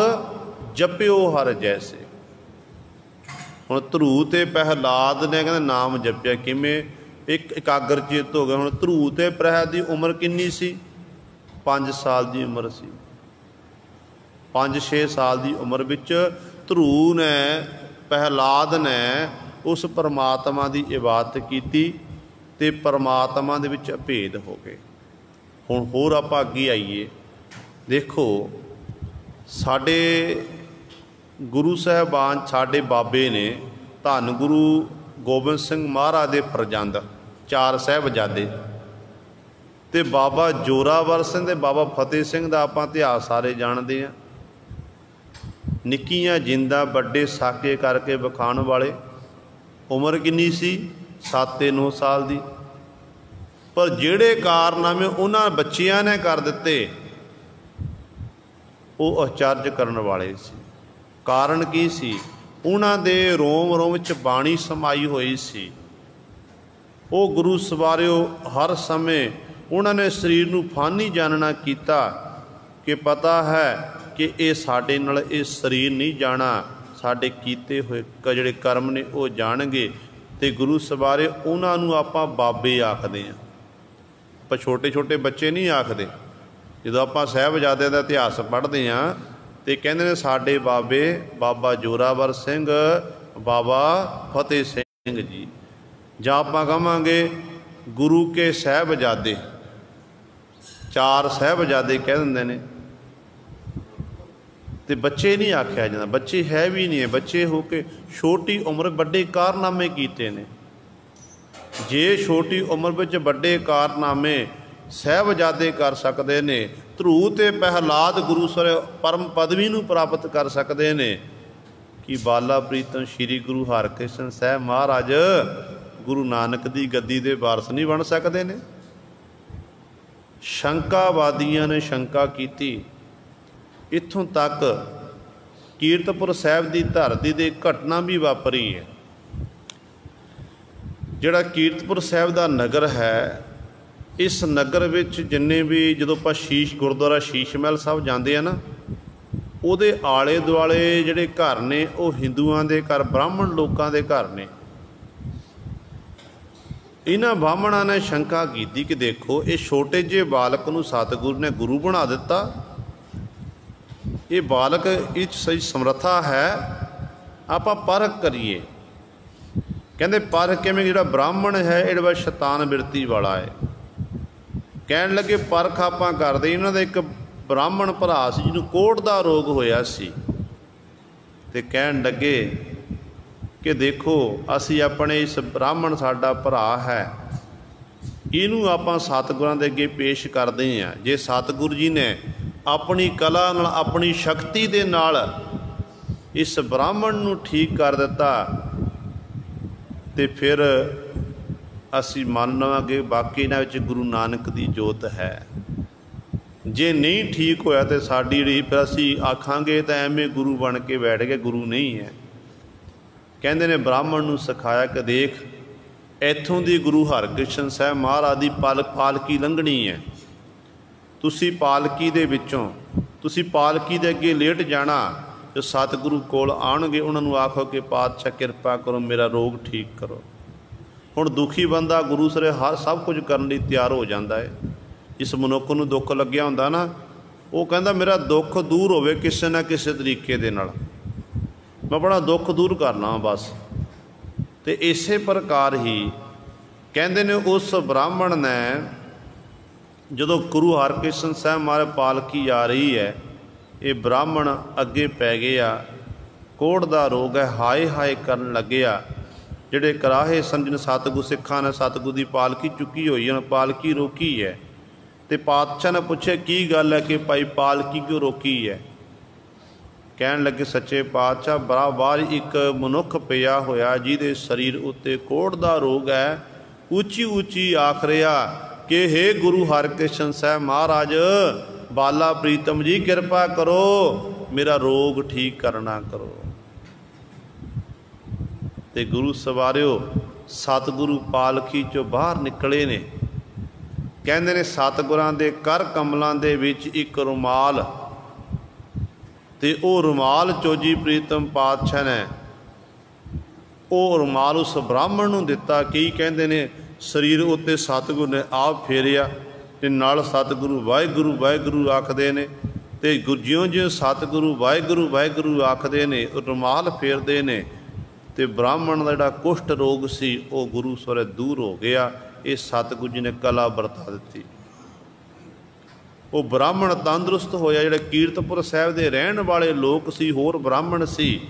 जप्यो हर जैसे। हुण ध्रू ते प्रहलाद ने कहंदे नाम जपया किवें, एक एकाग्र चित हो गया। हुण ध्रू ते प्रहलाद की उम्र किन्नी सी? 5 साल की उम्र सी। 5-6 साल की उम्र विच ध्रू ने प्रहलाद ने उस परमात्मा की इबादत की ते परमात्मा दे विच अभेद हो गए। हुण होर आपां अगे आईए, देखो साडे गुरु साहबान साडे बाबे ने धन गुरु गोबिंद सिंह महाराज दे फरजंद 4 साहबजादे ते बाबा जोरावर सिंह ते बाबा फतेह सिंह दा आपां इतिहास सारे जाणदे हां। निक्कियां जिंदा बड़े साके करके विखाण वाले, उम्र किन्नी सी? 7-9 साल दी। पर जिहड़े कारनामे उन्हां बच्चियां ने कर दिते वो आचर्य करन वाले सी। कारण की सी? उन्हां दे रोम रोम च बाणी समाई हुई सी। वो गुरु सवारियो हर समय उन्होंने शरीर नूं फानी जानना कीता कि पता है कि ये साडे नाल ये शरीर नहीं जाना, साडे कीते हुए जिहड़े कर्म ने वो जाणगे। ते गुरु सवारे उन्हां नूं आपां बाबे आखदे हां, आपां छोटे छोटे बच्चे नहीं आखदे। जदों आपां साहबजादे दा इतिहास पढ़दे हां ते कहंदे ने साडे बाबे बाबा जोरावर सिंह, बाबा फतेह सिंह जी, जां आपां कहांगे गुरु के साहबजादे, 4 साहबजादे कह दिंदे ने। तो बच्चे नहीं आख्या जाता, बच्चे है भी नहीं है। बच्चे हो के छोटी उम्र बड़े कारनामे कीते ने। जे छोटी उम्र में बड़े कारनामे साहबजादे कर सकते ने, ध्रू ते प्रहलाद गुरु सर परम पदवी नूं प्राप्त कर सकते ने, कि बाला प्रीतम श्री गुरु हरकृष्ण साहब महाराज गुरु नानक की गद्दी दे वारस नहीं बन सकते ने? ਸ਼ੰਕਾਵਾਦੀਆਂ ਨੇ ਸ਼ੰਕਾ ਕੀਤੀ। ਇੱਥੋਂ ਤੱਕ ਕੀਰਤਪੁਰ ਸਾਹਿਬ ਦੀ ਧਰਤੀ 'ਤੇ ਘਟਨਾ ਵੀ ਵਾਪਰੀ ਹੈ। ਜਿਹੜਾ ਕੀਰਤਪੁਰ ਸਾਹਿਬ ਦਾ ਨਗਰ ਹੈ, ਇਸ ਨਗਰ ਵਿੱਚ ਜਿੰਨੇ ਵੀ, ਜਦੋਂ ਆਪਾਂ ਗੁਰਦੁਆਰਾ ਸ਼ੀਸ਼ ਮਹਿਲ ਸਾਹਿਬ ਜਾਂਦੇ ਆ ਨਾ, ਉਹਦੇ ਆਲੇ ਦੁਆਲੇ ਜਿਹੜੇ ਘਰ ਨੇ ਉਹ ਹਿੰਦੂਆਂ ਦੇ ਘਰ, ਬ੍ਰਾਹਮਣ ਲੋਕਾਂ ਦੇ ਘਰ ਨੇ। ਇਹਨਾਂ ਬ੍ਰਾਹਮਣਾਂ ਨੇ ਸ਼ੰਕਾ ਕੀਤੀ ਕਿ ਦੇਖੋ, ਇਹ ਛੋਟੇ ਜਿਹੇ ਬਾਲਕ ਨੂੰ ਸਤਿਗੁਰੂ ਨੇ ਗੁਰੂ ਬਣਾ ਦਿੱਤਾ। ਇਹ ਬਾਲਕ ਇਹ 'ਚ ਸਹੀ ਸਮਰੱਥਾ ਹੈ, ਆਪਾਂ ਪਰਖ ਕਰੀਏ। ਕਹਿੰਦੇ ਪਰਖ ਕਿਵੇਂ? ਜਿਹੜਾ ਬ੍ਰਾਹਮਣ ਹੈ ਇਹ ਬੜਾ ਸ਼ੈਤਾਨ ਬਿਰਤੀ ਵਾਲਾ ਹੈ। ਕਹਿਣ ਲੱਗੇ ਪਰਖ ਆਪਾਂ ਕਰਦੇ। ਇਹਨਾਂ ਦਾ ਇੱਕ ਬ੍ਰਾਹਮਣ ਭਰਾ ਸੀ ਜਿਹਨੂੰ ਕੋਹੜ ਦਾ ਰੋਗ ਹੋਇਆ ਸੀ, ਤੇ ਕਹਿਣ ਲੱਗੇ ਕਿ ਦੇਖੋ, ਅਸੀਂ ਆਪਣੇ ਇਸ ਬ੍ਰਾਹਮਣ ਸਾਡਾ ਭਰਾ ਹੈ, ਇਹਨੂੰ ਆਪਾਂ ਸਤਿਗੁਰਾਂ ਦੇ ਅੱਗੇ ਪੇਸ਼ ਕਰਦੇ ਹਾਂ। ਜੇ ਸਤਿਗੁਰੂ ਜੀ ਨੇ ਆਪਣੀ ਕਲਾ ਨਾਲ, ਆਪਣੀ ਸ਼ਕਤੀ ਦੇ ਨਾਲ ਇਸ ਬ੍ਰਾਹਮਣ ਨੂੰ ਠੀਕ ਕਰ ਦਿੱਤਾ, ਤੇ ਫਿਰ ਅਸੀਂ ਮੰਨ ਲਵਾਂਗੇ ਬਾਕੀ ਇਹਨਾਂ ਵਿੱਚ ਗੁਰੂ ਨਾਨਕ ਦੀ ਜੋਤ ਹੈ। ਜੇ ਨਹੀਂ ਠੀਕ ਹੋਇਆ ਤਾਂ ਸਾਡੀ ਜਿਹੜੀ, ਫਿਰ ਅਸੀਂ ਆਖਾਂਗੇ ਤਾਂ ਐਵੇਂ ਗੁਰੂ ਬਣ ਕੇ ਬੈਠ ਗਏ, ਗੁਰੂ ਨਹੀਂ ਹੈ। ਕਹਿੰਦੇ ਨੇ ਬ੍ਰਾਹਮਣ ਨੂੰ ਸਿਖਾਇਆ ਕਿ ਦੇਖ, ਇੱਥੋਂ ਦੀ ਗੁਰੂ ਹਰਕ੍ਰਿਸ਼ਨ ਸਾਹਿਬ ਮਹਾਰਾਜ ਦੀ ਪਾਲਕੀ ਲੰਘਣੀ ਹੈ। ਤੁਸੀਂ ਪਾਲਕੀ ਦੇ ਵਿੱਚੋਂ, ਤੁਸੀਂ ਪਾਲਕੀ ਦੇ ਅੱਗੇ ਲੇਟ ਜਾਣਾ, ਜੋ ਸਤਿਗੁਰੂ ਕੋਲ ਆਉਣਗੇ ਉਹਨਾਂ ਨੂੰ ਆਖੋ ਕਿ ਪਾਤਸ਼ਾਹ ਕਿਰਪਾ ਕਰੋ, ਮੇਰਾ ਰੋਗ ਠੀਕ ਕਰੋ। ਹੁਣ ਦੁਖੀ ਬੰਦਾ ਗੁਰੂ ਸਰੇ ਸਭ ਕੁਝ ਕਰਨ ਲਈ ਤਿਆਰ ਹੋ ਜਾਂਦਾ ਹੈ। ਜਿਸ ਮਨੁੱਖ ਨੂੰ ਦੁੱਖ ਲੱਗਿਆ ਹੁੰਦਾ ਨਾ, ਉਹ ਕਹਿੰਦਾ ਮੇਰਾ ਦੁੱਖ ਦੂਰ ਹੋਵੇ ਕਿਸੇ ਨਾ ਕਿਸੇ ਤਰੀਕੇ ਦੇ ਨਾਲ, ਮੈਂ ਆਪਣਾ ਦੁੱਖ ਦੂਰ ਕਰਨਾ ਬਸ। ਤੇ ਇਸੇ ਪ੍ਰਕਾਰ ਹੀ ਕਹਿੰਦੇ ਨੇ ਉਸ ਬ੍ਰਾਹਮਣ ਨੇ, ਜਦੋਂ ਗੁਰੂ ਹਰਕ੍ਰਿਸ਼ਨ ਸਾਹਿਬ ਮਹਾਰਾਜ ਪਾਲਕੀ ਆ ਰਹੀ ਹੈ, ਇਹ ਬ੍ਰਾਹਮਣ ਅੱਗੇ ਪੈ ਗਿਆ, ਕੋਹੜ ਦਾ ਰੋਗ ਹੈ, ਹਾਏ ਹਾਏ ਕਰਨ ਲੱਗਿਆ। ਜਿਹੜੇ ਕਰਾਹੇ ਸਮਝਣ ਸਤਿਗੁਰੂ ਸਿੱਖਾਂ ਨੇ ਸਤਿਗੁਰੂ ਦੀ ਪਾਲਕੀ ਚੁੱਕੀ ਹੋਈ ਹੈ, ਪਾਲਕੀ ਰੋਕੀ ਹੈ। ਤੇ ਪਾਤਸ਼ਾਹ ਨੇ ਪੁੱਛਿਆ ਕੀ ਗੱਲ ਹੈ ਕਿ ਭਾਈ ਪਾਲਕੀ ਕਿਉਂ ਰੋਕੀ ਹੈ? ਕਹਿਣ ਲੱਗੇ ਸੱਚੇ ਪਾਤਸ਼ਾਹ, ਬਾਹਰ ਇੱਕ ਮਨੁੱਖ ਪਿਆ ਹੋਇਆ ਜਿਹਦੇ ਸਰੀਰ ਉੱਤੇ ਕੋਹੜ ਦਾ ਰੋਗ ਹੈ, ਉੱਚੀ ਉੱਚੀ ਆਖ ਰਿਹਾ ਕਿ ਹੇ ਗੁਰੂ ਹਰਕ੍ਰਿਸ਼ਨ ਸਾਹਿਬ ਮਹਾਰਾਜ, ਬਾਲਾ ਪ੍ਰੀਤਮ ਜੀ ਕਿਰਪਾ ਕਰੋ, ਮੇਰਾ ਰੋਗ ਠੀਕ ਕਰਨਾ ਕਰੋ। ਤੇ ਗੁਰੂ ਸਵਾਰਿਓ ਸਤਿਗੁਰੂ ਪਾਲਕੀ ਚੋਂ ਬਾਹਰ ਨਿਕਲੇ ਨੇ। ਕਹਿੰਦੇ ਨੇ ਸਤਿਗੁਰਾਂ ਦੇ ਕਰ ਕਮਲਾਂ ਦੇ ਵਿੱਚ ਇੱਕ ਰੁਮਾਲ, ਤੇ ਉਹ ਰੁਮਾਲ ਚੋਜੀ ਪ੍ਰੀਤਮ ਪਾਤਸ਼ਾਹ ਨੇ ਉਹ ਰੁਮਾਲ ਉਸ ਬ੍ਰਾਹਮਣ ਨੂੰ ਦਿੱਤਾ। ਕੀ ਕਹਿੰਦੇ ਨੇ, ਸਰੀਰ ਉੱਤੇ ਸਤਿਗੁਰੂ ਨੇ ਆਪ ਫੇਰਿਆ, ਤੇ ਨਾਲ ਸਤਿਗੁਰੂ ਵਾਹਿਗੁਰੂ ਵਾਹਿਗੁਰੂ ਆਖਦੇ ਨੇ। ਤੇ ਜਿਉਂ-ਜਿਉਂ ਸਤਿਗੁਰੂ ਵਾਹਿਗੁਰੂ ਵਾਹਿਗੁਰੂ ਆਖਦੇ ਨੇ, ਉਹ ਰੁਮਾਲ ਫੇਰਦੇ ਨੇ, ਤੇ ਬ੍ਰਾਹਮਣ ਦਾ ਜਿਹੜਾ ਕੁਸ਼ਟ ਰੋਗ ਸੀ ਉਹ ਗੁਰੂ ਸਵਰੇ ਦੂਰ ਹੋ ਗਿਆ। ਇਹ ਸਤਿਗੁਰੂ ਜੀ ਨੇ ਕਲਾ ਵਰਤਾ ਦਿੱਤੀ, ਉਹ ਬ੍ਰਾਹਮਣ ਤੰਦਰੁਸਤ ਹੋਇਆ। ਜਿਹੜੇ ਕੀਰਤਪੁਰ ਸਾਹਿਬ ਦੇ ਰਹਿਣ ਵਾਲੇ ਲੋਕ ਸੀ, ਹੋਰ ਬ੍ਰਾਹਮਣ ਸੀ,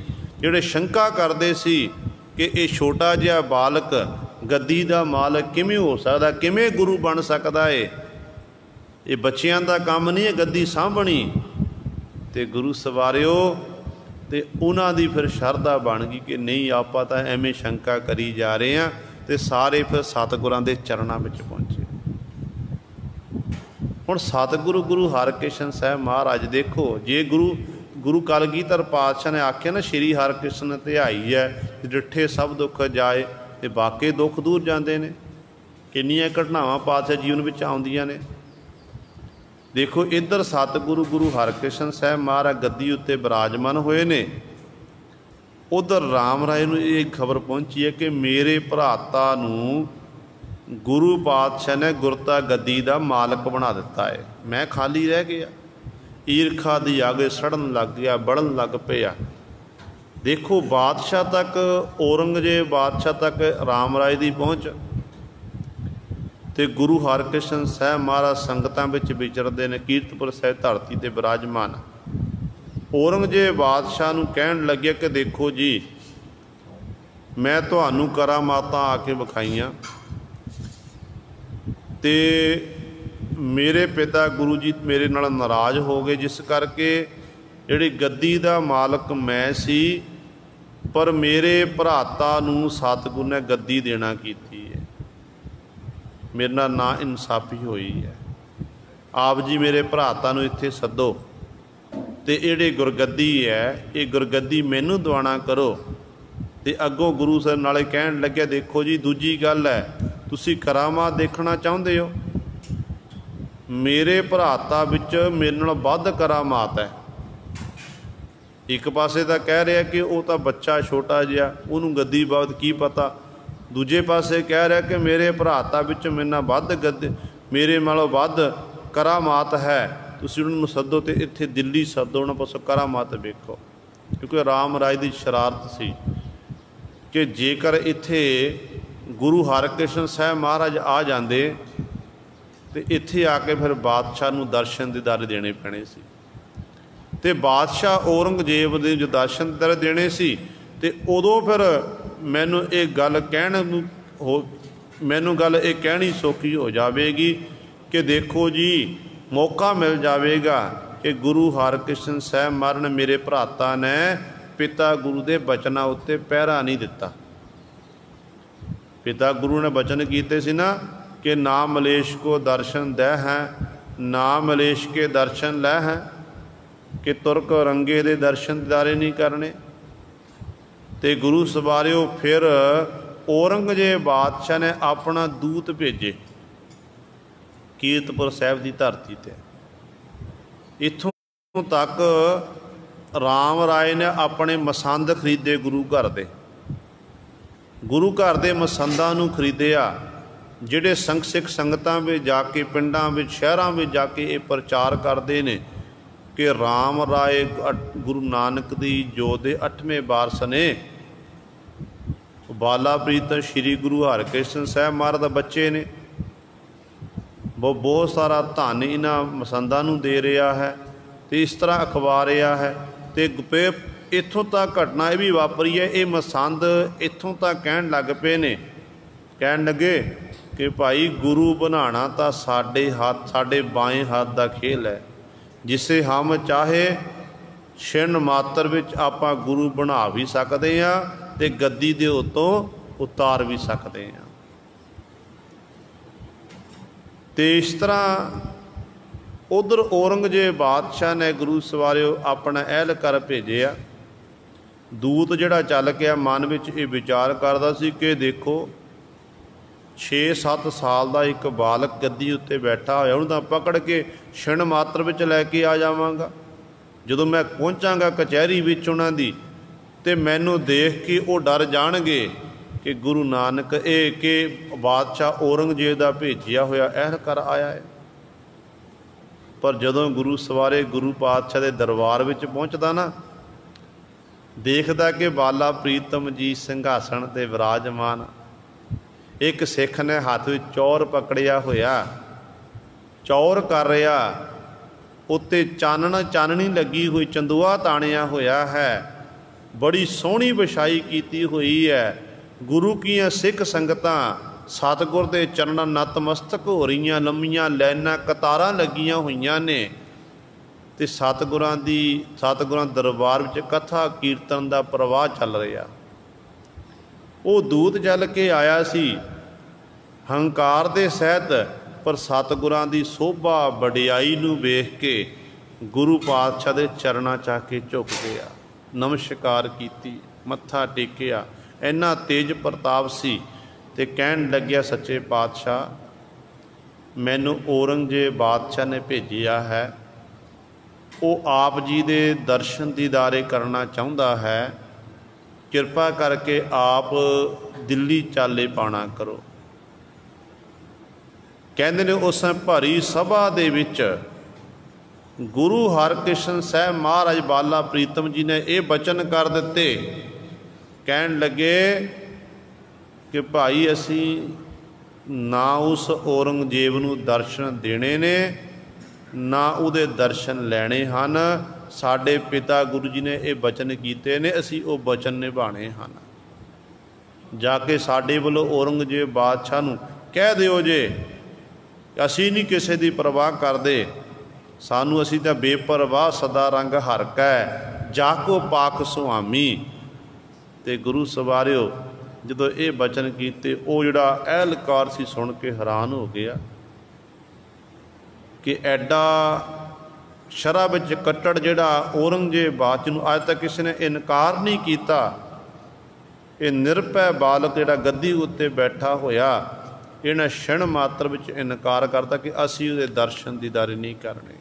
ਜਿਹੜੇ ਸ਼ੰਕਾ ਕਰਦੇ ਸੀ ਕਿ ਇਹ ਛੋਟਾ ਜਿਹਾ ਬਾਲਕ ਗੱਦੀ ਦਾ ਮਾਲਕ ਕਿਵੇਂ ਹੋ ਸਕਦਾ, ਕਿਵੇਂ ਗੁਰੂ ਬਣ ਸਕਦਾ ਏ, ਇਹ ਬੱਚਿਆਂ ਦਾ ਕੰਮ ਨਹੀਂ ਹੈ ਗੱਦੀ ਸਾਂਭਣੀ। ਤੇ ਗੁਰੂ ਸਵਾਰਿਓ, ਤੇ ਉਹਨਾਂ ਦੀ ਫਿਰ ਸ਼ਰਧਾ ਬਣ ਗਈ ਕਿ ਨਹੀਂ, ਆਪਾਂ ਤਾਂ ਐਵੇਂ ਸ਼ੰਕਾ ਕਰੀ ਜਾ ਰਹੇ ਹਾਂ। ਤੇ ਸਾਰੇ ਫਿਰ ਸਤਿਗੁਰਾਂ ਦੇ ਚਰਨਾਂ ਵਿੱਚ ਪਹੁੰਚੇ। ਹੁਣ ਸਤਿਗੁਰੂ ਗੁਰੂ ਹਰਕ੍ਰਿਸ਼ਨ ਸਾਹਿਬ ਮਹਾਰਾਜ ਦੇਖੋ, ਜੇ ਗੁਰੂ ਕਲਗੀਧਰ ਪਾਤਸ਼ਾਹ ਨੇ ਆਖਿਆ ਨਾ, ਸ਼੍ਰੀ ਹਰਕ੍ਰਿਸ਼ਨ ਧਿਆਈ ਹੈ ਡਿੱਠੇ ਸਭ ਦੁੱਖ ਜਾਏ, ਤੇ ਵਾਕਈ ਦੁੱਖ ਦੂਰ ਜਾਂਦੇ ਨੇ। ਕਿੰਨੀਆਂ ਘਟਨਾਵਾਂ ਪਾਤਸ਼ਾਹ ਜੀਵਨ ਵਿੱਚ ਆਉਂਦੀਆਂ ਨੇ। ਦੇਖੋ ਇੱਧਰ ਸਤਿਗੁਰੂ ਗੁਰੂ ਹਰਕ੍ਰਿਸ਼ਨ ਸਾਹਿਬ ਮਹਾਰਾਜ ਗੱਦੀ ਉੱਤੇ ਬਿਰਾਜਮਾਨ ਹੋਏ ਨੇ, ਉਧਰ ਰਾਮ ਰਾਏ ਨੂੰ ਇਹ ਖਬਰ ਪਹੁੰਚੀ ਹੈ ਕਿ ਮੇਰੇ ਭਰਾਤਾ ਨੂੰ ਗੁਰੂ ਪਾਤਸ਼ਾਹ ਨੇ ਗੁਰਤਾ ਗੱਦੀ ਦਾ ਮਾਲਕ ਬਣਾ ਦਿੱਤਾ ਹੈ, ਮੈਂ ਖਾਲੀ ਰਹਿ ਗਿਆ। ਈਰਖਾ ਦੀ ਅੱਗ ਸੜਨ ਲੱਗ ਗਿਆ, ਬੜਨ ਲੱਗ ਪਿਆ। ਦੇਖੋ ਬਾਦਸ਼ਾਹ ਤੱਕ, ਔਰੰਗਜ਼ੇਬ ਬਾਦਸ਼ਾਹ ਤੱਕ ਰਾਮ ਰਾਏ ਦੀ ਪਹੁੰਚ। ਤੇ ਗੁਰੂ ਹਰਕ੍ਰਿਸ਼ਨ ਸਾਹਿਬ ਮਹਾਰਾਜ ਸੰਗਤਾਂ ਵਿੱਚ ਵਿਚਰਦੇ ਨੇ, ਕੀਰਤਪੁਰ ਸਾਹਿਬ ਧਰਤੀ 'ਤੇ ਬਿਰਾਜਮਾਨ। ਔਰੰਗਜ਼ੇਬ ਬਾਦਸ਼ਾਹ ਨੂੰ ਕਹਿਣ ਲੱਗਿਆ ਕਿ ਦੇਖੋ ਜੀ, ਮੈਂ ਤੁਹਾਨੂੰ ਕਰਾਮਾਤਾਂ ਆ ਕੇ ਵਿਖਾਈਆਂ, ਤੇ ਮੇਰੇ ਪਿਤਾ ਗੁਰੂ ਜੀ ਮੇਰੇ ਨਾਲ ਨਾਰਾਜ਼ ਹੋ ਗਏ, ਜਿਸ ਕਰਕੇ ਜਿਹੜੀ ਗੱਦੀ ਦਾ ਮਾਲਕ ਮੈਂ ਸੀ, ਪਰ ਮੇਰੇ ਭਰਾਤਾ ਨੂੰ ਸਤਿਗੁਰੂ ਨੇ ਗੱਦੀ ਦੇਣਾ ਕੀਤੀ ਹੈ, ਮੇਰੇ ਨਾਲ ਨਾ ਇਨਸਾਫੀ ਹੋਈ ਹੈ। आप जी मेरे भरातां नूं इत्थे सद्दो ते इहड़ी गुरगद्दी है ये गुरगद्दी मैनू दवाना करो। ते अगों गुरु सर नाले कहण लग्या देखो जी दूजी गल है तुसीं करामात देखना चाहुंदे हो, मेरे भराता विच मेरे नालों वध करामात है। एक पासे तो कह रहा कि वह तो बच्चा छोटा जिहा उन्होंने गद्दी बाबत की पता, दूजे पासे कह रहा कि मेरे भराता विच मेरे नाल वध गद्दी मेरे नालों वध करामात है, तुसीं उन्होंने सद्दो तो इत्थे दिल्ली सद्दो उन्होंने पासों करामात वेखो। क्योंकि राम राय की शरारत सी कि जेकर इत्थे गुरु हरकृष्ण साहब महाराज आ जाते तो इत्थे आके फिर बादशाह नूं दर्शन दीदारे देने पैने सी ते बादशाह औरंगजेब दे जो दर्शन दीदारे देने सी ते उदों फिर मैनूं ये गल मैनूं गल ये कहनी सौखी हो जाएगी कि देखो जी मौका मिल जाएगा कि गुरु हरकृष्ण साहब महाराज ने मेरे भराता ने पिता गुरु के बचनों उत्ते पहरा नहीं दिता। पिता गुरु ने बचन कीते सी ना कि ना मलेश को दर्शन दे हैं ना मलेश के दर्शन लै हैं, कि तुरक रंगे दे दर्शन दीदारे नहीं करने। ते गुरु सवारियो फिर औरंगजेब बादशाह ने अपना दूत भेजे कीरतपुर साहिब की धरती ते। इत्थों तक राम राय ने अपने मसंद खरीदे गुरु घर दे, गुरु घर दे मसंदां नूं खरीदिया। जिहड़े सिख संगतां में जाके पिंडां में शहरां में जाके ये प्रचार करते हैं कि राम राय गुरु नानक दी जो दे 8वें वारस ने, बाला प्रीत श्री गुरु हरकृष्ण साहब महाराज दा बच्चे ने, वो बहुत सारा धन इन्हां मसंदां नूं दे रहा है तो इस तरह अखवा रहा है। तो इत्थों तक घटना ये भी वापरी है, ये मसंद इत्थों तक कहन लग पे ने, कहन लगे कि भाई गुरु बनाना तो साडे हाथ साडे बाएं हाथ का खेल है, जिसे हम चाहे क्षण मात्र विच आपां गुरु बना भी सकते हैं ते गद्दी दे उत्तों उतार भी सकते हैं। तो इस तरह उधर औरंगजेब बादशाह ने गुरु सवारियो अपना एहलकार भेजिया। दूत जिहड़ा चल के मन विच ये विचार करदा सी कि देखो 6-7 साल का एक बालक गद्दी उत्ते बैठा होया, उन्होंने तो पकड़ के क्षण मात्र विच लैके आ जावांगा। जदों मैं पहुँचांगा कचहरी विच उन्हां दी ते मैनूं देख के वो डर जाणगे कि गुरु नानक ये कि बादशाह औरंगजेब का भेजिया होया एहलकार आया है। पर जदों गुरु सवारे गुरु पातशाह के दरबार विच पहुँचदा ना, देखदा कि बाला प्रीतम जी सिंघासन ते विराजमान, एक सिख ने हाथ में चौर पकड़िया होया, चौर कर रहा, उत्ते चाननी लगी हुई, चंदुआ ताणिया होया है, बड़ी सोहनी विछाई कीती हुई है। गुरु कीआं सिख संगतां सतगुर के चरणों नतमस्तक हो रही, लंबियां लाइनां कतारां लगियां हुईयां ने ते सतगुरां दरबार विच कथा कीर्तन का प्रवाह चल रहा। वो दूत चल के आया सी हंकार दे सहित, पर सतगुरां दी शोभा वडियाई नूं वेख के गुरु पातशाह दे चरणां च आके झुक गया, नमस्कार कीती, मत्था टेकिया। इन्ना तेज प्रताप सी ते कहन लग्या सच्चे पातशाह मैनू औरंगजेब बादशाह ने भेजिया है, वो आप जी दे दर्शन दीदारे करना चाहुंदा है, किरपा करके आप दिल्ली चाले पाना करो। कहते ने उस भरी सभा दे विच गुरु हरकृष्ण साहब महाराज बाला प्रीतम जी ने ये बचन कर दिते, कहन लगे कि भाई असी ना उस औरंगजेब नूं दर्शन देने ने ना उहदे दर्शन लैणे हन। साडे पिता गुरु जी ने ये बचन कीते ने, असी वो बचन निभाने हन। जाके साडे वल्लों औरंगजेब बादशाह नूं कह दिओ जे असी नहीं किसी की परवाह करते, सानू असी तां बेपरवाह सदा रंग हरका है, जाको पाक सुआमी। ते गुरु सवारियो जदों ये बचन कीते, वो जिहड़ा एहलकार सी सुन के हैरान हो गया कि एडा शरा विच कट्टड़ जिहड़ा औरंगजेब बादशाह नूं अज तक किसी ने इनकार नहीं किया। ये निरभै बालक जिहड़ा गद्दी उत्ते बैठा होया इन्हें क्षण मात्र विच इनकार करता कि असीं उहदे दर्शन दीदारे नहीं करने।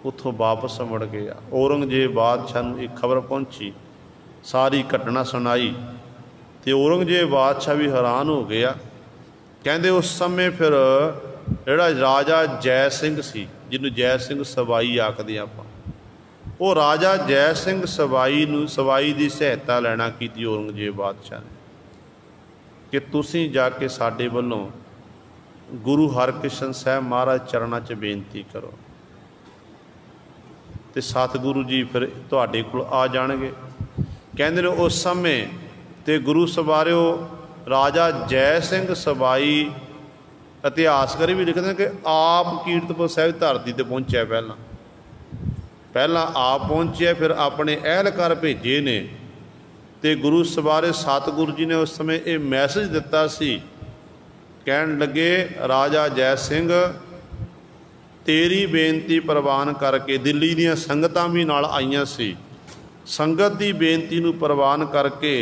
उत्थों वापस मुड़ गया। औरंगजेब बादशाह नूं एक खबर पहुंची, सारी घटना सुनाई तो औरंगजेब बादशाह भी हैरान हो गया। कहते उस समय फिर जिहड़ा राजा जय सिंह सी, जिन्होंने जय सिंह सवाई आखदे आपां, वो राजा जय सिंह सवाई नूं सवाई की सहायता लैना की औरंगजेब बादशाह ने कि तुसीं जाके साडे वल्लों गुरु हरकृष्ण साहब महाराज चरणा च बेनती करो तो सतगुरु जी फिर तुहाडे कोल आ जाणगे। कहंदे ने उस समय ते गुरु सवारियो राजा जय सिंह सवाई इतिहासकार भी लिखते हैं कि आप कीरतपुर साहिब धरती ते पहुंचा। पहला आप पहुंचे, फिर अपने अहलकार भेजे ने ते गुरु सवारे सतगुरु जी ने उस समय ये मैसेज दिता सी, कहन लगे राजा जय सिंह तेरी बेनती प्रवान करके दिल्ली दीयां संगतां भी नाल आईयां सी, संगत की बेनती नूं प्रवान करके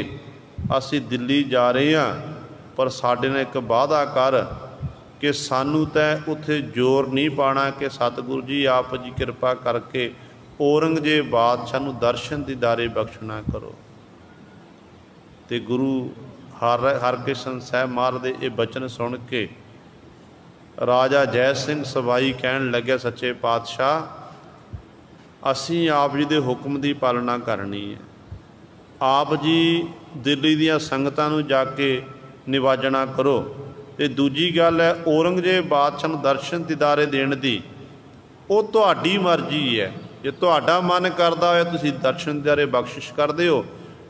असी दिल्ली जा रहे हैं, पर साडे नाल एक वादा कर कि सानू तैं उत्थे जोर नहीं पाना कि सतगुरु जी आप जी कृपा करके औरंगजेब बादशाह नूं दर्शन दीदारे बख्शना करो। तो गुरु हरकृष्ण साहब महाराज दे ये बचन सुन के राजा जय सिंह सवाई कहन लगे सच्चे पातशाह असी आप जी दे हुक्म की पालना करनी है। आप जी दिल्ली दीयां संगतां नूं जाके निवाजना करो। तो दूजी गल है औरंगजेब बादशाह नूं दर्शन दीदारे देण दी वो तुहाडी मर्जी है। जे तुहाडा मन करदा होए तुसीं दर्शन दीदारे बख्शिश कर दिओ,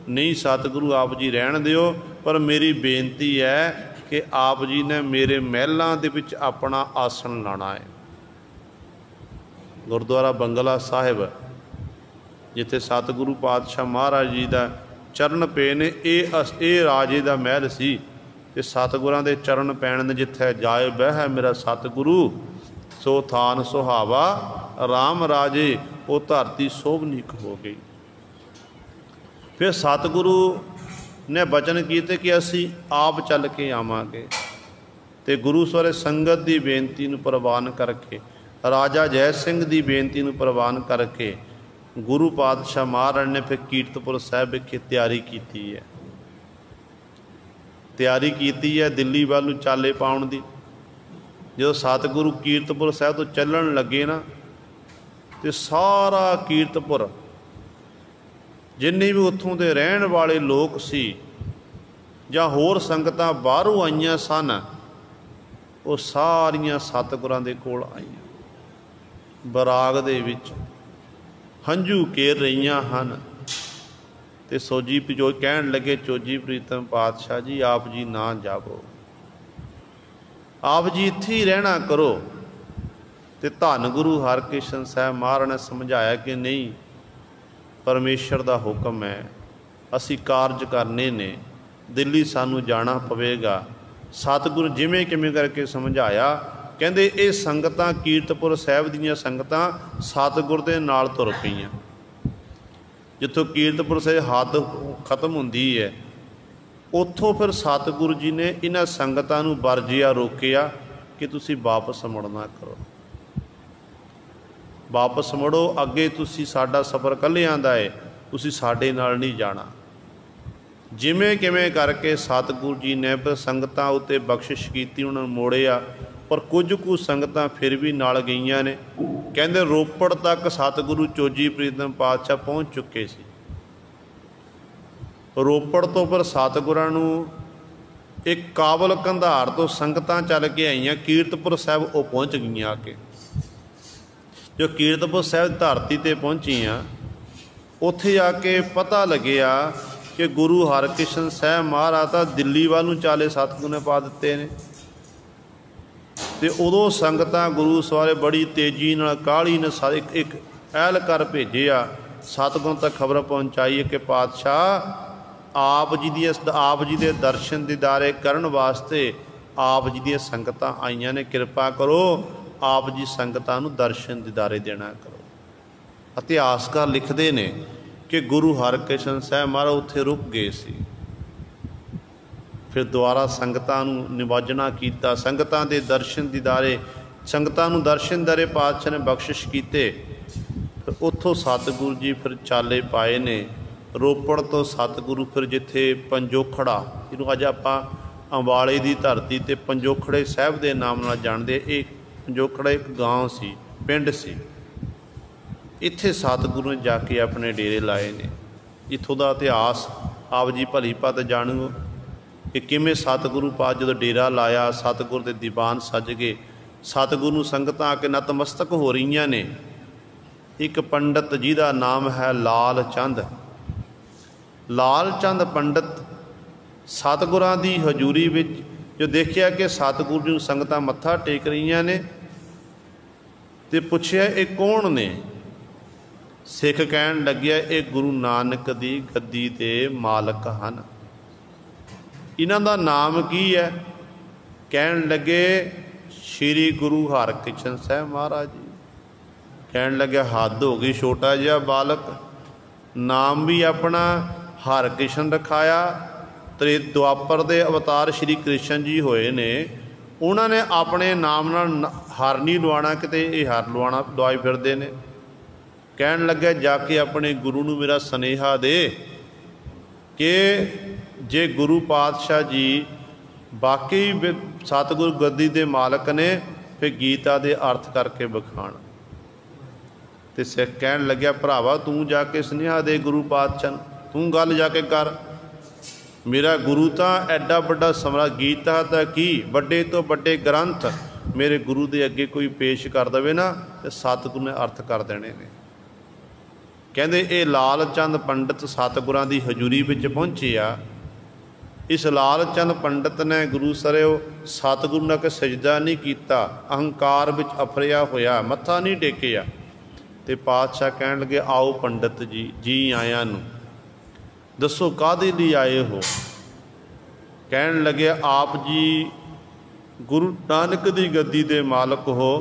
नहीं सतगुरु आप जी रहण दिओ, पर मेरी बेनती है कि आप जी ने मेरे महलों दे विच अपना आसन लाना है। गुरुद्वारा बंगला साहिब जिथे सतगुरु पातशाह महाराज जी का चरण पे ने, ये राजे का महल सी ते सतगुरां दे चरण पैण ने जिथे जाए बह मेरा सतगुरु सो थान सुहावा राम राजे वो धरती शोभनीक हो गई। फिर सतगुरु ने बचन किए कि असी आप चल के आवांगे ते गुरु सवारे संगत की बेनती नूं प्रवान करके राजा जय सिंह की बेनती नूं प्रवान करके गुरु पातशाह महाराज ने फिर कीरतपुर साहिब विखे तैयारी की है। तैयारी की है दिल्ली वालू चाले पाउण दी। जो सतगुरु कीरतपुर साहिब तो चलण लगे ना तो सारा कीरतपुर जिन्ने भी उत्थों के रहन वाले लोग सी जां होर संगतां बाहरों आईयां सन वो सारियां सतगुरां दे कोल आईयां, बराग दे विच हंझू केर रहीआं हन। ते सोजी जो कहन लगे चोजी प्रीतम पातशाह जी आप जी ना जावो, आप जी इत्थे ही रहना करो। ते धन गुरु हरकृष्ण साहब महाराज ने समझाया कि नहीं परमेश्वर का हुक्म है, असी कारज करने ने, दिल्ली सानू जाना पवेगा। सतगुरु जिमें किमें करके समझाया। कहते ये संगतां कीरतपुर साहिब दीयां संगतां सतगुर दे नाल तुर पईयां। जिथों कीरतपुर साहिब हद खत्म हुंदी है उत्थों फिर सतगुरु जी ने इन्हां संगतां नूं वरजिया रोकिया कि तुसीं वापस मुड़ना करो, वापस मुड़ो, अगे तुसीं साडा सफ़र कल्लिआं दा है, तुसीं साडे नाल नहीं जाना। जिमें किमें करके सतगुरु जी ने फिर संगतां उत्ते बख्शिश कीती, उन्हां नूं मोड़िया, पर कुछ कुछ संगतां फिर भी नाल गईयां ने। कहंदे रोपड़ तक सतगुरु चोजी प्रीतम पातशाह पहुँच चुके सी। रोपड़ तो फिर सतगुरां नूं एक काबल कंधार तो संगतां चल के आईयां कीरतपुर साहिब वो पहुँच गईयां आके। जो कीरतपुर साहिब धरती ते पहुँचियां उत्थे आके पता लग्या कि गुरु हरकृष्ण साहब महाराज तां दिल्ली वाल नूं चाले सतगुरू ने पा दिते ने। ते उदों संगतां गुरु सवारे बड़ी तेजी नाल काहली ने सारे एक अहलकार भेजिया, सतगुरू तक खबर पहुँचाई है कि पातशाह आप जी दे दर्शन दीदारे करन वास्ते आप जी दी संगतां आईयां ने, किरपा करो आप जी संगतां नूं दर्शन दीदारे देना करो। इतिहासकार लिखते ने कि गुरु हरकृष्ण साहब महाराज उत्थे रुक गए सी, फिर दुबारा संगतां नूं निवाजना कीता, संगतां दे दर्शन दीदारे, संगतां नूं दर्शन दीदारे पातशाह ने बख्शिश कीते। फिर उत्थों सतगुरु जी फिर चाले पाए ने। रोपड़ तो सतगुरु फिर जिथे पंजोखड़ा, जिन्हों अज आपां अंबाले की धरती ते पंजोखड़े साहब के नाम नाल जाणदे, एक पंजोखड़ा एक गांव सी, पिंड सी, इत्थे सतगुरु ने जाके अपने डेरे लाए ने। इत्थों का इतिहास आप जी भली भात जाणो कि किवें सतगुरु पात जो डेरा लाया, सतगुरु के दीवान सज गए, सतगुरु नूं संगतां आके नतमस्तक हो रही ने। एक पंडित जिहदा नाम है लाल चंद, लाल चंद पंडित सतगुरां दी हजूरी विच जो देखिया कि सतगुरु जी नूं संगतां मत्था टेक रहीआं ने ते पुछया ये कौन ने। सिख कहण लग्या ये गुरु नानक दी गद्दी दे मालक हन। इन्हां दा नाम की है? कहण लगे श्री गुरु हरकृष्ण साहब महाराज जी। कहण लगे हद हो गई, छोटा जिहा बालक, नाम भी अपना हरकृष्ण रखाया। त्रे द्वापर दे अवतार श्री कृष्ण जी होए ने, उन्होंने अपने नाम नाल हर नहीं लवाना, किते ये हर लवाना लवाई फिरदे ने। कहण लगे जाके अपने गुरु नूं मेरा सनेहा दे कि जे गुरु पातशाह जी बाकी सतगुरु गद्दी दे मालक ने, फिर गीता दे अर्थ करके विखाण। ते सिख कहण लग्या भरावा तू जाके सनेहा दे गुरु पातशाह, तू गल जाके कर। मेरा गुरु तो एडा वड्डा समरा, गीता दा की वड्डे तो वड्डे ग्रंथ मेरे गुरु दे अगे कोई पेश कर दवे ना, ते सतगुरु ने अर्थ कर देने ने। कहंदे ये लाल चंद पंडित सतगुरां दी हजूरी विच पहुंचे आ। इस लाल चंद पंडित ने गुरु सरिओ सतगुरु ने के सजदा नहीं कीता, अहंकार विच अफरिया होया, मत्था नहीं टेकिया। ते पातशाह कहण लगे आओ पंडित जी, जी आया नूं दसो काहदे लई आए हो। कहण लगे आप जी गुरु नानक दी गद्दी दे मालक हो,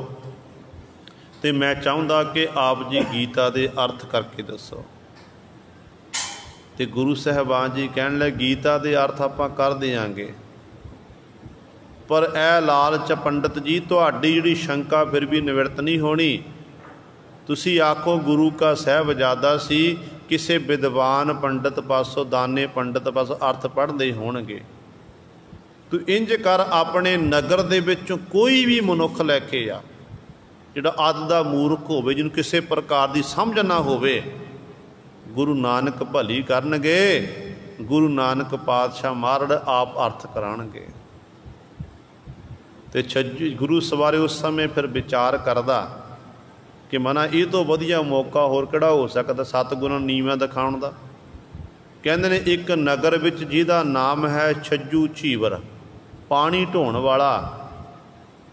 ते मैं चाहुंदा कि आप जी गीता दे अर्थ करके दसो। ते गुरु साहबान जी कहण लगे गीता दे अर्थ आपां कर देंगे, पर ए लालच पंडित जी तुहाडी जिहड़ी शंका फिर भी निवृत्त नहीं होनी। तुसी आखो गुरु का साहबजादा सी, किसी विद्वान पंडित पासों, दाने पंडित पासों अर्थ पढ़ते होणगे। तू इंज कर अपने नगर दे विचों कोई भी मनुख लैके आ जिहड़ा अद दा मूर्ख होवे, जिन्होंने किसी प्रकार की समझ ना होवे, गुरु नानक भली करनगे। गुरु नानक पातशाह महाराज आप अर्थ कराणगे। ते छज्जू गुरु सवारे उस समय फिर विचार करदा कि मना ये तो वधिया मौका होर किहड़ा हो सकदा सतगुरां नीवां दिखाउण दा। कहंदे ने एक नगर विच जिहदा नाम है छज्जू झीवर, पानी ढोण वाला,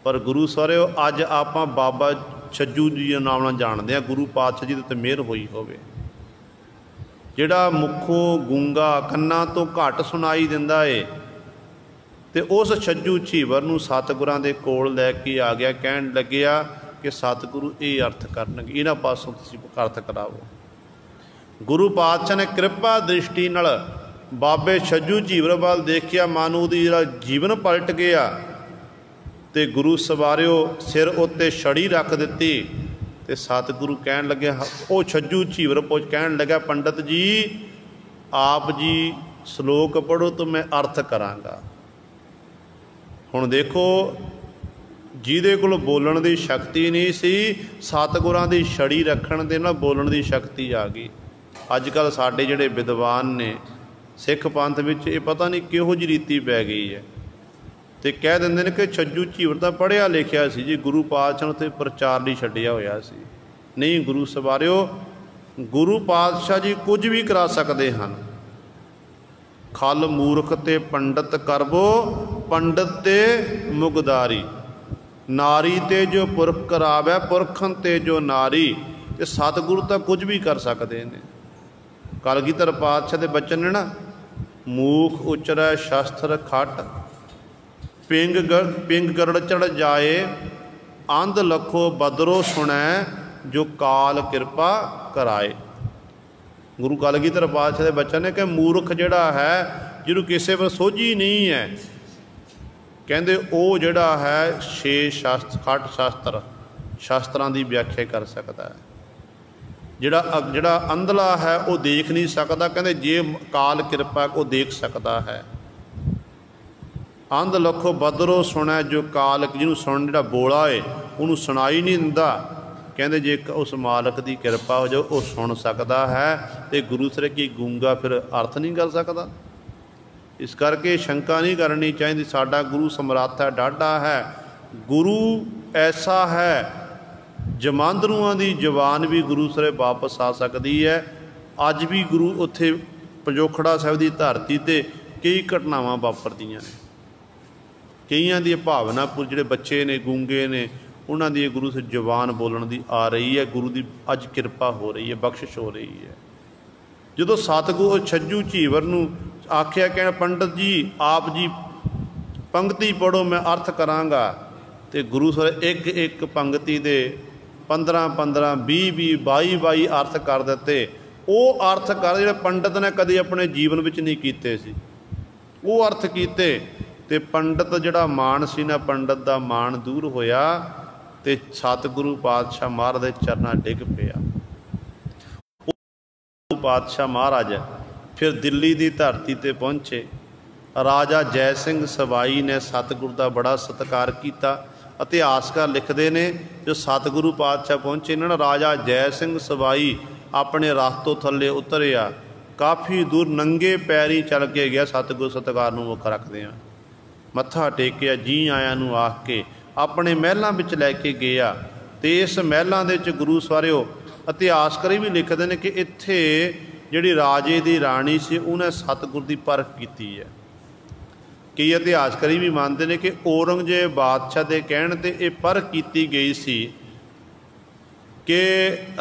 पर गुरु सवारे अज आपां बाबा छज्जू जी दे नाम नाल जाणदे आ। गुरु पातशाह जी दे ते मेहर होई होवे, जिहड़ा मुखों गूंगा, कन्नां तो घट सुनाई दिंदा है, ते उस छज्जू झीवर नूं सतगुरां दे कोल लैके आ गया। कहण लग्या कि सतगुरु ये अर्थ करनगे, इन्हां पासों तुसीं अर्थ करावो। गुरु पातशाह ने कृपा दृष्टि नाल बाबे छज्जू झीवर वाल देखिया, मानो उहदी जिहड़ा जीवन पलट गया। ते गुरु सवारिओ सिर उत्ते छड़ी रख दित्ती, ते सतगुरु कहण लगे वो छज्जू झीवर पुछ कहण लगा पंडित जी आप जी श्लोक पढ़ो तो मैं अर्थ करांगा। हुण देखो जिहदे कोल बोलण दी शक्ति नहीं सी, सतगुरां दी छड़ी रखण दे नाल बोलण दी शक्ति आ गई। अजकल साडे जिहड़े विद्वान ने सिख पंथ विच ये पता नहीं किहो जी रीति पै गई है, ते कह दिंदे ने कि छज्जू झीवर तां पढ़िया लिखिया सी जी, गुरु पातशाह उत्ते प्रचार लई छड्डिया होया सी। नहीं गुरु सवारिओ, गुरु पातशाह जी कुछ भी करा सकते हैं। खल मूर्ख ते पंडित करबो, पंडित ते मुगदारी, नारी ते जो पुरख करावै, पुरखन ते जो नारी। ते सतगुरु तो कुछ भी कर सकते हैं। कलगीधर पातशाह के बचन ने ना, मूख उचरै शस्त्र खट, पिंग गरड़ चढ़ जाए, अंध लखो बदरो सुनै, जो काल कृपा कराए। गुरु कलगीधर पातशाह के बचन ने कि मूर्ख जिहड़ा है, जिन्हों किसी पर सोझी नहीं है, कहते वो जिहड़ा है 6 शास्त्र शास्त्रां की व्याख्या कर सकता है। जिहड़ा अंधला है वो देख नहीं सकता, कहते जे काल कृपा वो देख सकता है। अंध लखो बदरो सुनै, जो काल जिन्होंने सुन जिहड़ा बोला है उन्होंने सुनाई नहीं दिंदा, कहते जे उस मालक की कृपा हो जाए वो सुन सकता है। तो गुरु सर की गूंगा फिर अर्थ नहीं कर सकता। इस करके शंका नहीं करनी चाहिए। साडा गुरु समर्थ है, डाढ़ा है, गुरु ऐसा है, जमांदरूआं की जवान भी गुरु सर वापस आ सकती है। अज भी गुरु उत्थे पंजोखड़ा साहिब की धरती ते कई घटनावां वापरदियां ने। कईयां दी भावनापुर जिहड़े बच्चे ने गूंगे ने, उन्हां दी गुरु से जवान बोलण दी आ रही है। गुरु की अज कृपा हो रही है, बख्शिश हो रही है। जदों सतगुरु छज्जू झीवर नूं आख्या, कह पंडित जी आप जी पंक्ति पढ़ो मैं अर्थ करांगा, तो गुरु सर एक एक पंक्ति दे 15-15, 20-20, 22-22 अर्थ कर दिते। वो अर्थ कर जिहड़े पंडित ने कभी अपने जीवन में नहीं कीते सी, वो अर्थ कीते। तो पंडित जिहड़ा मान सी ना, पंडित का मान दूर होया, तो सतगुरु पातशाह महाराज दे चरनां डिग पिया। पातशाह महाराज फिर दिल्ली की धरती ते पहुँचे। राजा जय सिंह सवाई ने सतगुरु का बड़ा सत्कार किया। इतिहासकार लिखते हैं जो सतगुरु पातशाह पहुँचे, इन्होंने राजा जय सिंह सवाई अपने रथ तो थले उतरिया, काफ़ी दूर नंगे पैरी चल के गया। सतगुरु सत्कार नूं मुख रखते हैं, मत्था टेकिया, जी आया नूं आख के अपने महलों में लैके गया। तो इस महलों के गुरु सवारिओ इतिहासकारी भी लिखते हैं कि इत्थे जिहड़ी राजे की राणी सी उन्हें सतगुरु की परख की है। कई इतिहासकारी भी मानते हैं कि औरंगजेब बादशाह के कहने ते ये परख की गई सी कि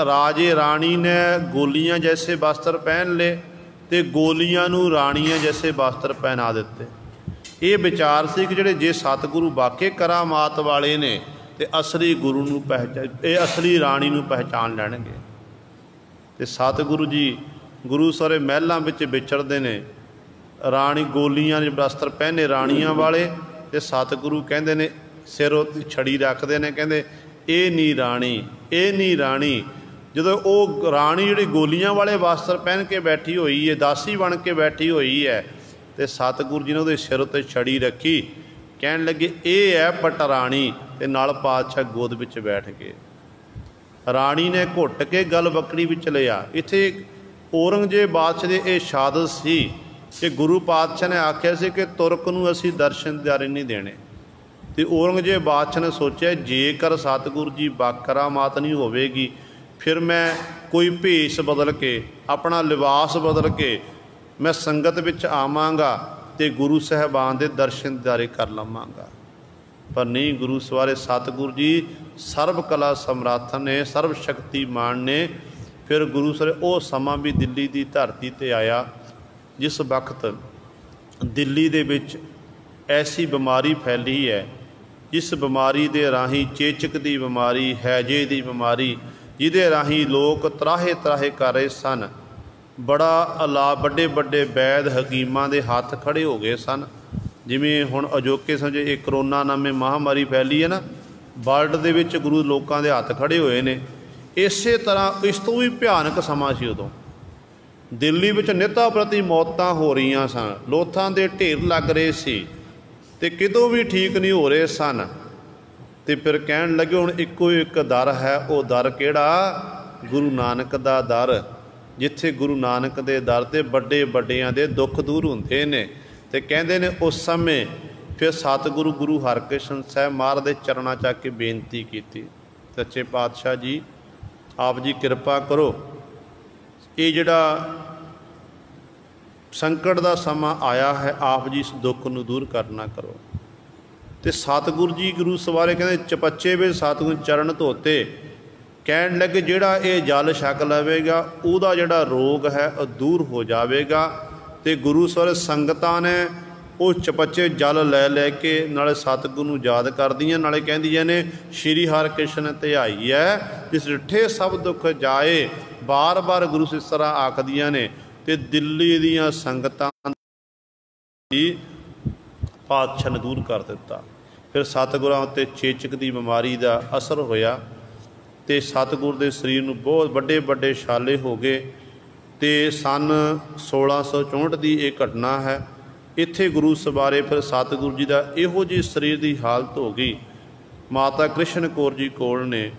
राजे राणी ने गोलियां जैसे वस्त्र पहन ले, तो गोलियां नूं राणियां जैसे वस्त्र पहना दिते। ये विचार से कि जिहड़े जे सतगुरु वाकई करामात वाले ने, तो असली गुरु नूं पहचान, असली राणी नूं पहचान लैणगे। तो सतगुरु जी गुरु सारे महलों में विचरते हैं, राणी गोलियां वस्त्र पहने राणियां वाले, तो सतगुरु कहते ने सिर छड़ी रखते हैं, कहते ये नी राणी, ये नी राणी। जो वो राणी जी गोलियां वाले वस्त्र पहन के बैठी हुई है, दासी बन के बैठी हुई है, तो सतगुरु जी ने उसके सिर उत्ते छड़ी रखी, कहन लगे ये है पटराणी, ते नाल पातशाह गोद विच बैठ गए। राणी ने घुट के गल बकड़ी विच लिया। इत्थे औरंगजेब बादशाह दे ये शादत सी कि गुरु पातशाह ने आख्या सी कि तुरक नूं असीं दर्शन दिदारे नहीं देने। तो औरंगजेब बादशाह ने सोचा जेकर सतगुरु जी बाकरामात नहीं होवेगी, फिर मैं कोई भेष बदल के, अपना लिबास बदल के मैं संगत विच आवांगा तो गुरु साहबान के दर्शन दिदारे कर लवांगा। पर नहीं, गुरु सवारे सतगुरु जी सर्व कला समर्थ ने, सर्व शक्तिमान ने। फिर गुरु सर वो समा भी दिल्ली की धरती ते आया जिस वक्त दिल्ली दे विच ऐसी बीमारी फैली है, जिस बीमारी दे राही चेचक की बीमारी, हैजे की बीमारी, जिहदे राही लोग त्राहे त्राहे कर रहे सन। बड़ा अला बड़े बड़े वैद हकीमां दे हाथ खड़े हो गए सन। जिमें हुण अजोके समझे एक करोना नामे महामारी फैली है ना, वर्ल्ड दे विच गुरु लोगों के हाथ खड़े हुए ने। इस तरह इस तो भी भयानक समा सी। उदों दिल्ली विच निता प्रति मौतां हो रही सन, लोथां दे ढेर लग रहे सी, ते कितों भी ठीक नहीं हो रहे सन। तो फिर कहन लगे हुण इक्को एक दर है, वो दर किहड़ा? गुरु नानक दा दर, जिथे गुरु नानक दे दर ते बड़े बड़ियां दे दुख दूर हुंदे ने। ते कहंदे ने उस समय फिर सतगुरु गुरु हरकृष्ण साहब महाराज दे चरणां च आके बेनती की, सच्चे पातशाह जी आप जी कृपा करो, ये जिहड़ा संकट का समा आया है, आप जी इस दुख नूं दूर करना करो। तो सतगुरु जी गुरु सवारे कहते चपच्चे में सतगुरु चरण धोते, कहन लगे जिहड़ा ये जल छक लवेगा उहदा जिहड़ा रोग है वह दूर हो जाएगा। तो गुरु सवारे संगतां ने ਉਹ ਚਪੱਚੇ ਜਲ ਲੈ ਲੈ ਕੇ ਨਾਲੇ ਸਤਿਗੁਰੂ ਨੂੰ ਯਾਦ ਕਰਦੀਆਂ, ਨਾਲੇ ਕਹਿੰਦੀਆਂ ਨੇ ਸ਼੍ਰੀ ਹਰਿਕ੍ਰਿਸ਼ਨ ਧਿਆਈ ਹੈ ਜਿਸ ਡਿਠੇ ਸਭ ਦੁੱਖ ਜਾਏ। ਬਾਰ ਬਾਰ ਗੁਰੂ ਇਸ ਤਰ੍ਹਾਂ ਆਖਦੀਆਂ ਨੇ। ਤੇ ਦਿੱਲੀ ਦੀਆਂ ਸੰਗਤਾਂ ਦੀ ਪਾਤਸ਼ਾਹ ਨੇ ਦੂਰ ਕਰ ਦਿੱਤਾ। ਫਿਰ ਸਤਿਗੁਰਾਂ ਉੱਤੇ ਚੇਚਕ ਦੀ ਬਿਮਾਰੀ ਦਾ ਅਸਰ ਹੋਇਆ ਤੇ ਸਤਿਗੁਰ ਦੇ ਸਰੀਰ ਨੂੰ ਬਹੁਤ ਵੱਡੇ ਵੱਡੇ ਛਾਲੇ ਹੋ ਗਏ। ਤੇ ਸਨ 1664 ਦੀ ਇਹ ਘਟਨਾ ਹੈ। ਇੱਥੇ ਗੁਰੂ ਸਵਾਰੇ ਫਿਰ ਸਤਿਗੁਰੂ ਜੀ ਦਾ ਇਹੋ ਜਿਹੀ ਸਰੀਰ ਦੀ ਹਾਲਤ ਹੋ ਗਈ। ਮਾਤਾ ਕ੍ਰਿਸ਼ਨ ਕੌਰ ਜੀ ਕੋਲ ਨੇ,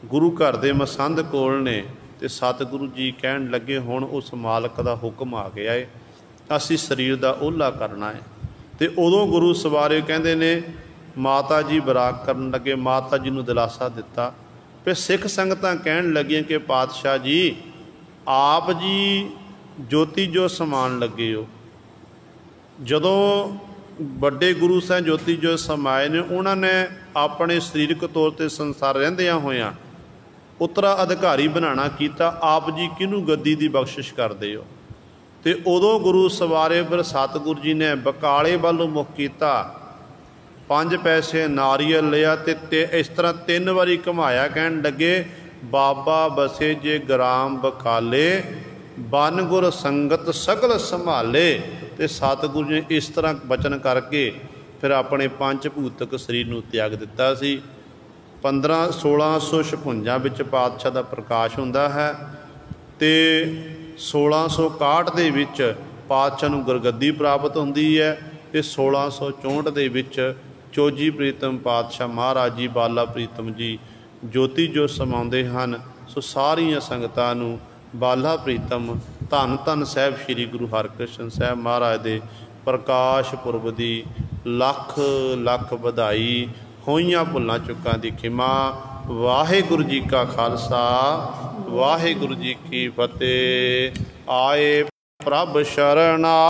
ਗੁਰੂ ਘਰ ਦੇ ਮਸੰਦ ਕੋਲ ਨੇ, ਤੇ ਸਤਿਗੁਰੂ ਜੀ ਕਹਿਣ ਲੱਗੇ ਹੁਣ ਉਸ ਮਾਲਕ ਦਾ ਹੁਕਮ ਆ ਗਿਆ ਏ, ਅਸੀਂ ਸਰੀਰ ਦਾ ਓਹਲਾ ਕਰਨਾ ਹੈ। ਤੇ ਉਦੋਂ ਗੁਰੂ ਸਵਾਰੇ ਕਹਿੰਦੇ ਨੇ ਮਾਤਾ ਜੀ ਬਰਾਕ ਕਰਨ ਲੱਗੇ, ਮਾਤਾ ਜੀ ਨੂੰ ਦਿਲਾਸਾ ਦਿੱਤਾ। ਫਿਰ ਸਿੱਖ ਸੰਗਤਾਂ ਕਹਿਣ ਲੱਗੀਆਂ ਕਿ ਪਾਤਸ਼ਾਹ ਜੀ ਆਪ ਜੀ ਜੋਤੀ ਜੋ ਸਮਾਨ ਲੱਗੇ ਹੋ। ਜਦੋਂ ਵੱਡੇ ਗੁਰੂ ਸਾਹਿਬ ਜੋਤੀ ਜੋ ਸਮਾਏ ਨੇ, ਉਹਨਾਂ ਨੇ ਆਪਣੇ ਸਰੀਰਕ ਤੌਰ 'ਤੇ ਸੰਸਾਰ ਰਹਿੰਦਿਆਂ ਹੋਇਆਂ ਉਤਰਾ ਅਧਿਕਾਰੀ ਬਣਾਉਣਾ ਕੀਤਾ, ਆਪ ਜੀ ਕਿਹਨੂੰ ਗੱਦੀ ਦੀ ਬਖਸ਼ਿਸ਼ ਕਰਦੇ ਹੋ। ਤੇ ਉਦੋਂ ਗੁਰੂ ਸਵਾਰੇ ਫਿਰ ਸਤਿਗੁਰੂ ਜੀ ਨੇ ਬਕਾਲੇ ਵੱਲ ਮੁੱਖ ਕੀਤਾ, 5 ਪੈਸੇ ਨਾਰੀਅਲ ਲਿਆ ਤੇ ਇਸ ਤਰ੍ਹਾਂ 3 ਵਾਰੀ ਘੁਮਾਇਆ। ਕਹਿਣ ਲੱਗੇ ਬਾਬਾ ਬਸੇ ਜੇ ਗ੍ਰਾਮ ਬਕਾਲੇ, ਬਨ ਗੁਰ ਸੰਗਤ ਸਗਲ ਸੰਭਾਲੇ। ਤੇ ਸਤਿਗੁਰੂ ਨੇ ਇਸ ਤਰ੍ਹਾਂ ਬਚਨ ਕਰਕੇ ਫਿਰ ਆਪਣੇ ਪੰਜ ਭੂਤਕ ਸਰੀਰ ਨੂੰ ਤਿਆਗ ਦਿੱਤਾ ਸੀ। 1656 ਵਿੱਚ ਪਾਤਸ਼ਾਹ ਦਾ ਪ੍ਰਕਾਸ਼ ਹੁੰਦਾ ਹੈ ਤੇ 1661 ਦੇ ਵਿੱਚ ਪਾਤਸ਼ਾਹ ਨੂੰ ਗੁਰਗੱਦੀ ਪ੍ਰਾਪਤ ਹੁੰਦੀ ਹੈ ਤੇ 1664 ਦੇ ਵਿੱਚ ਚੋਜੀ ਪ੍ਰੀਤਮ ਪਾਤਸ਼ਾਹ ਮਹਾਰਾਜ ਜੀ ਬਾਲਾ ਪ੍ਰੀਤਮ ਜੀ ਜੋਤੀ ਜੋ ਸਮਾਉਂਦੇ ਹਨ। ਸੋ ਸਾਰੀਆਂ ਸੰਗਤਾਂ ਨੂੰ ਬਾਲਾ ਪ੍ਰੀਤਮ ਧੰਨ ਧੰਨ ਸਾਹਿਬ ਸ੍ਰੀ ਗੁਰੂ ਹਰਿਕ੍ਰਿਸ਼ਨ ਸਾਹਿਬ ਮਹਾਰਾਜ ਦੇ ਪ੍ਰਕਾਸ਼ ਪੁਰਬ ਦੀ ਲੱਖ ਲੱਖ ਵਧਾਈ। ਹੋਈਆਂ ਭੁੱਲਾਂ ਚੁੱਕਾਂ ਦੀ ਖਿਮਾ। ਵਾਹਿਗੁਰੂ ਜੀ ਕਾ ਖਾਲਸਾ, ਵਾਹਿਗੁਰੂ ਜੀ ਕੀ ਫਤਿਹ। ਆਏ ਪ੍ਰਭ ਸ਼ਰਨਾ।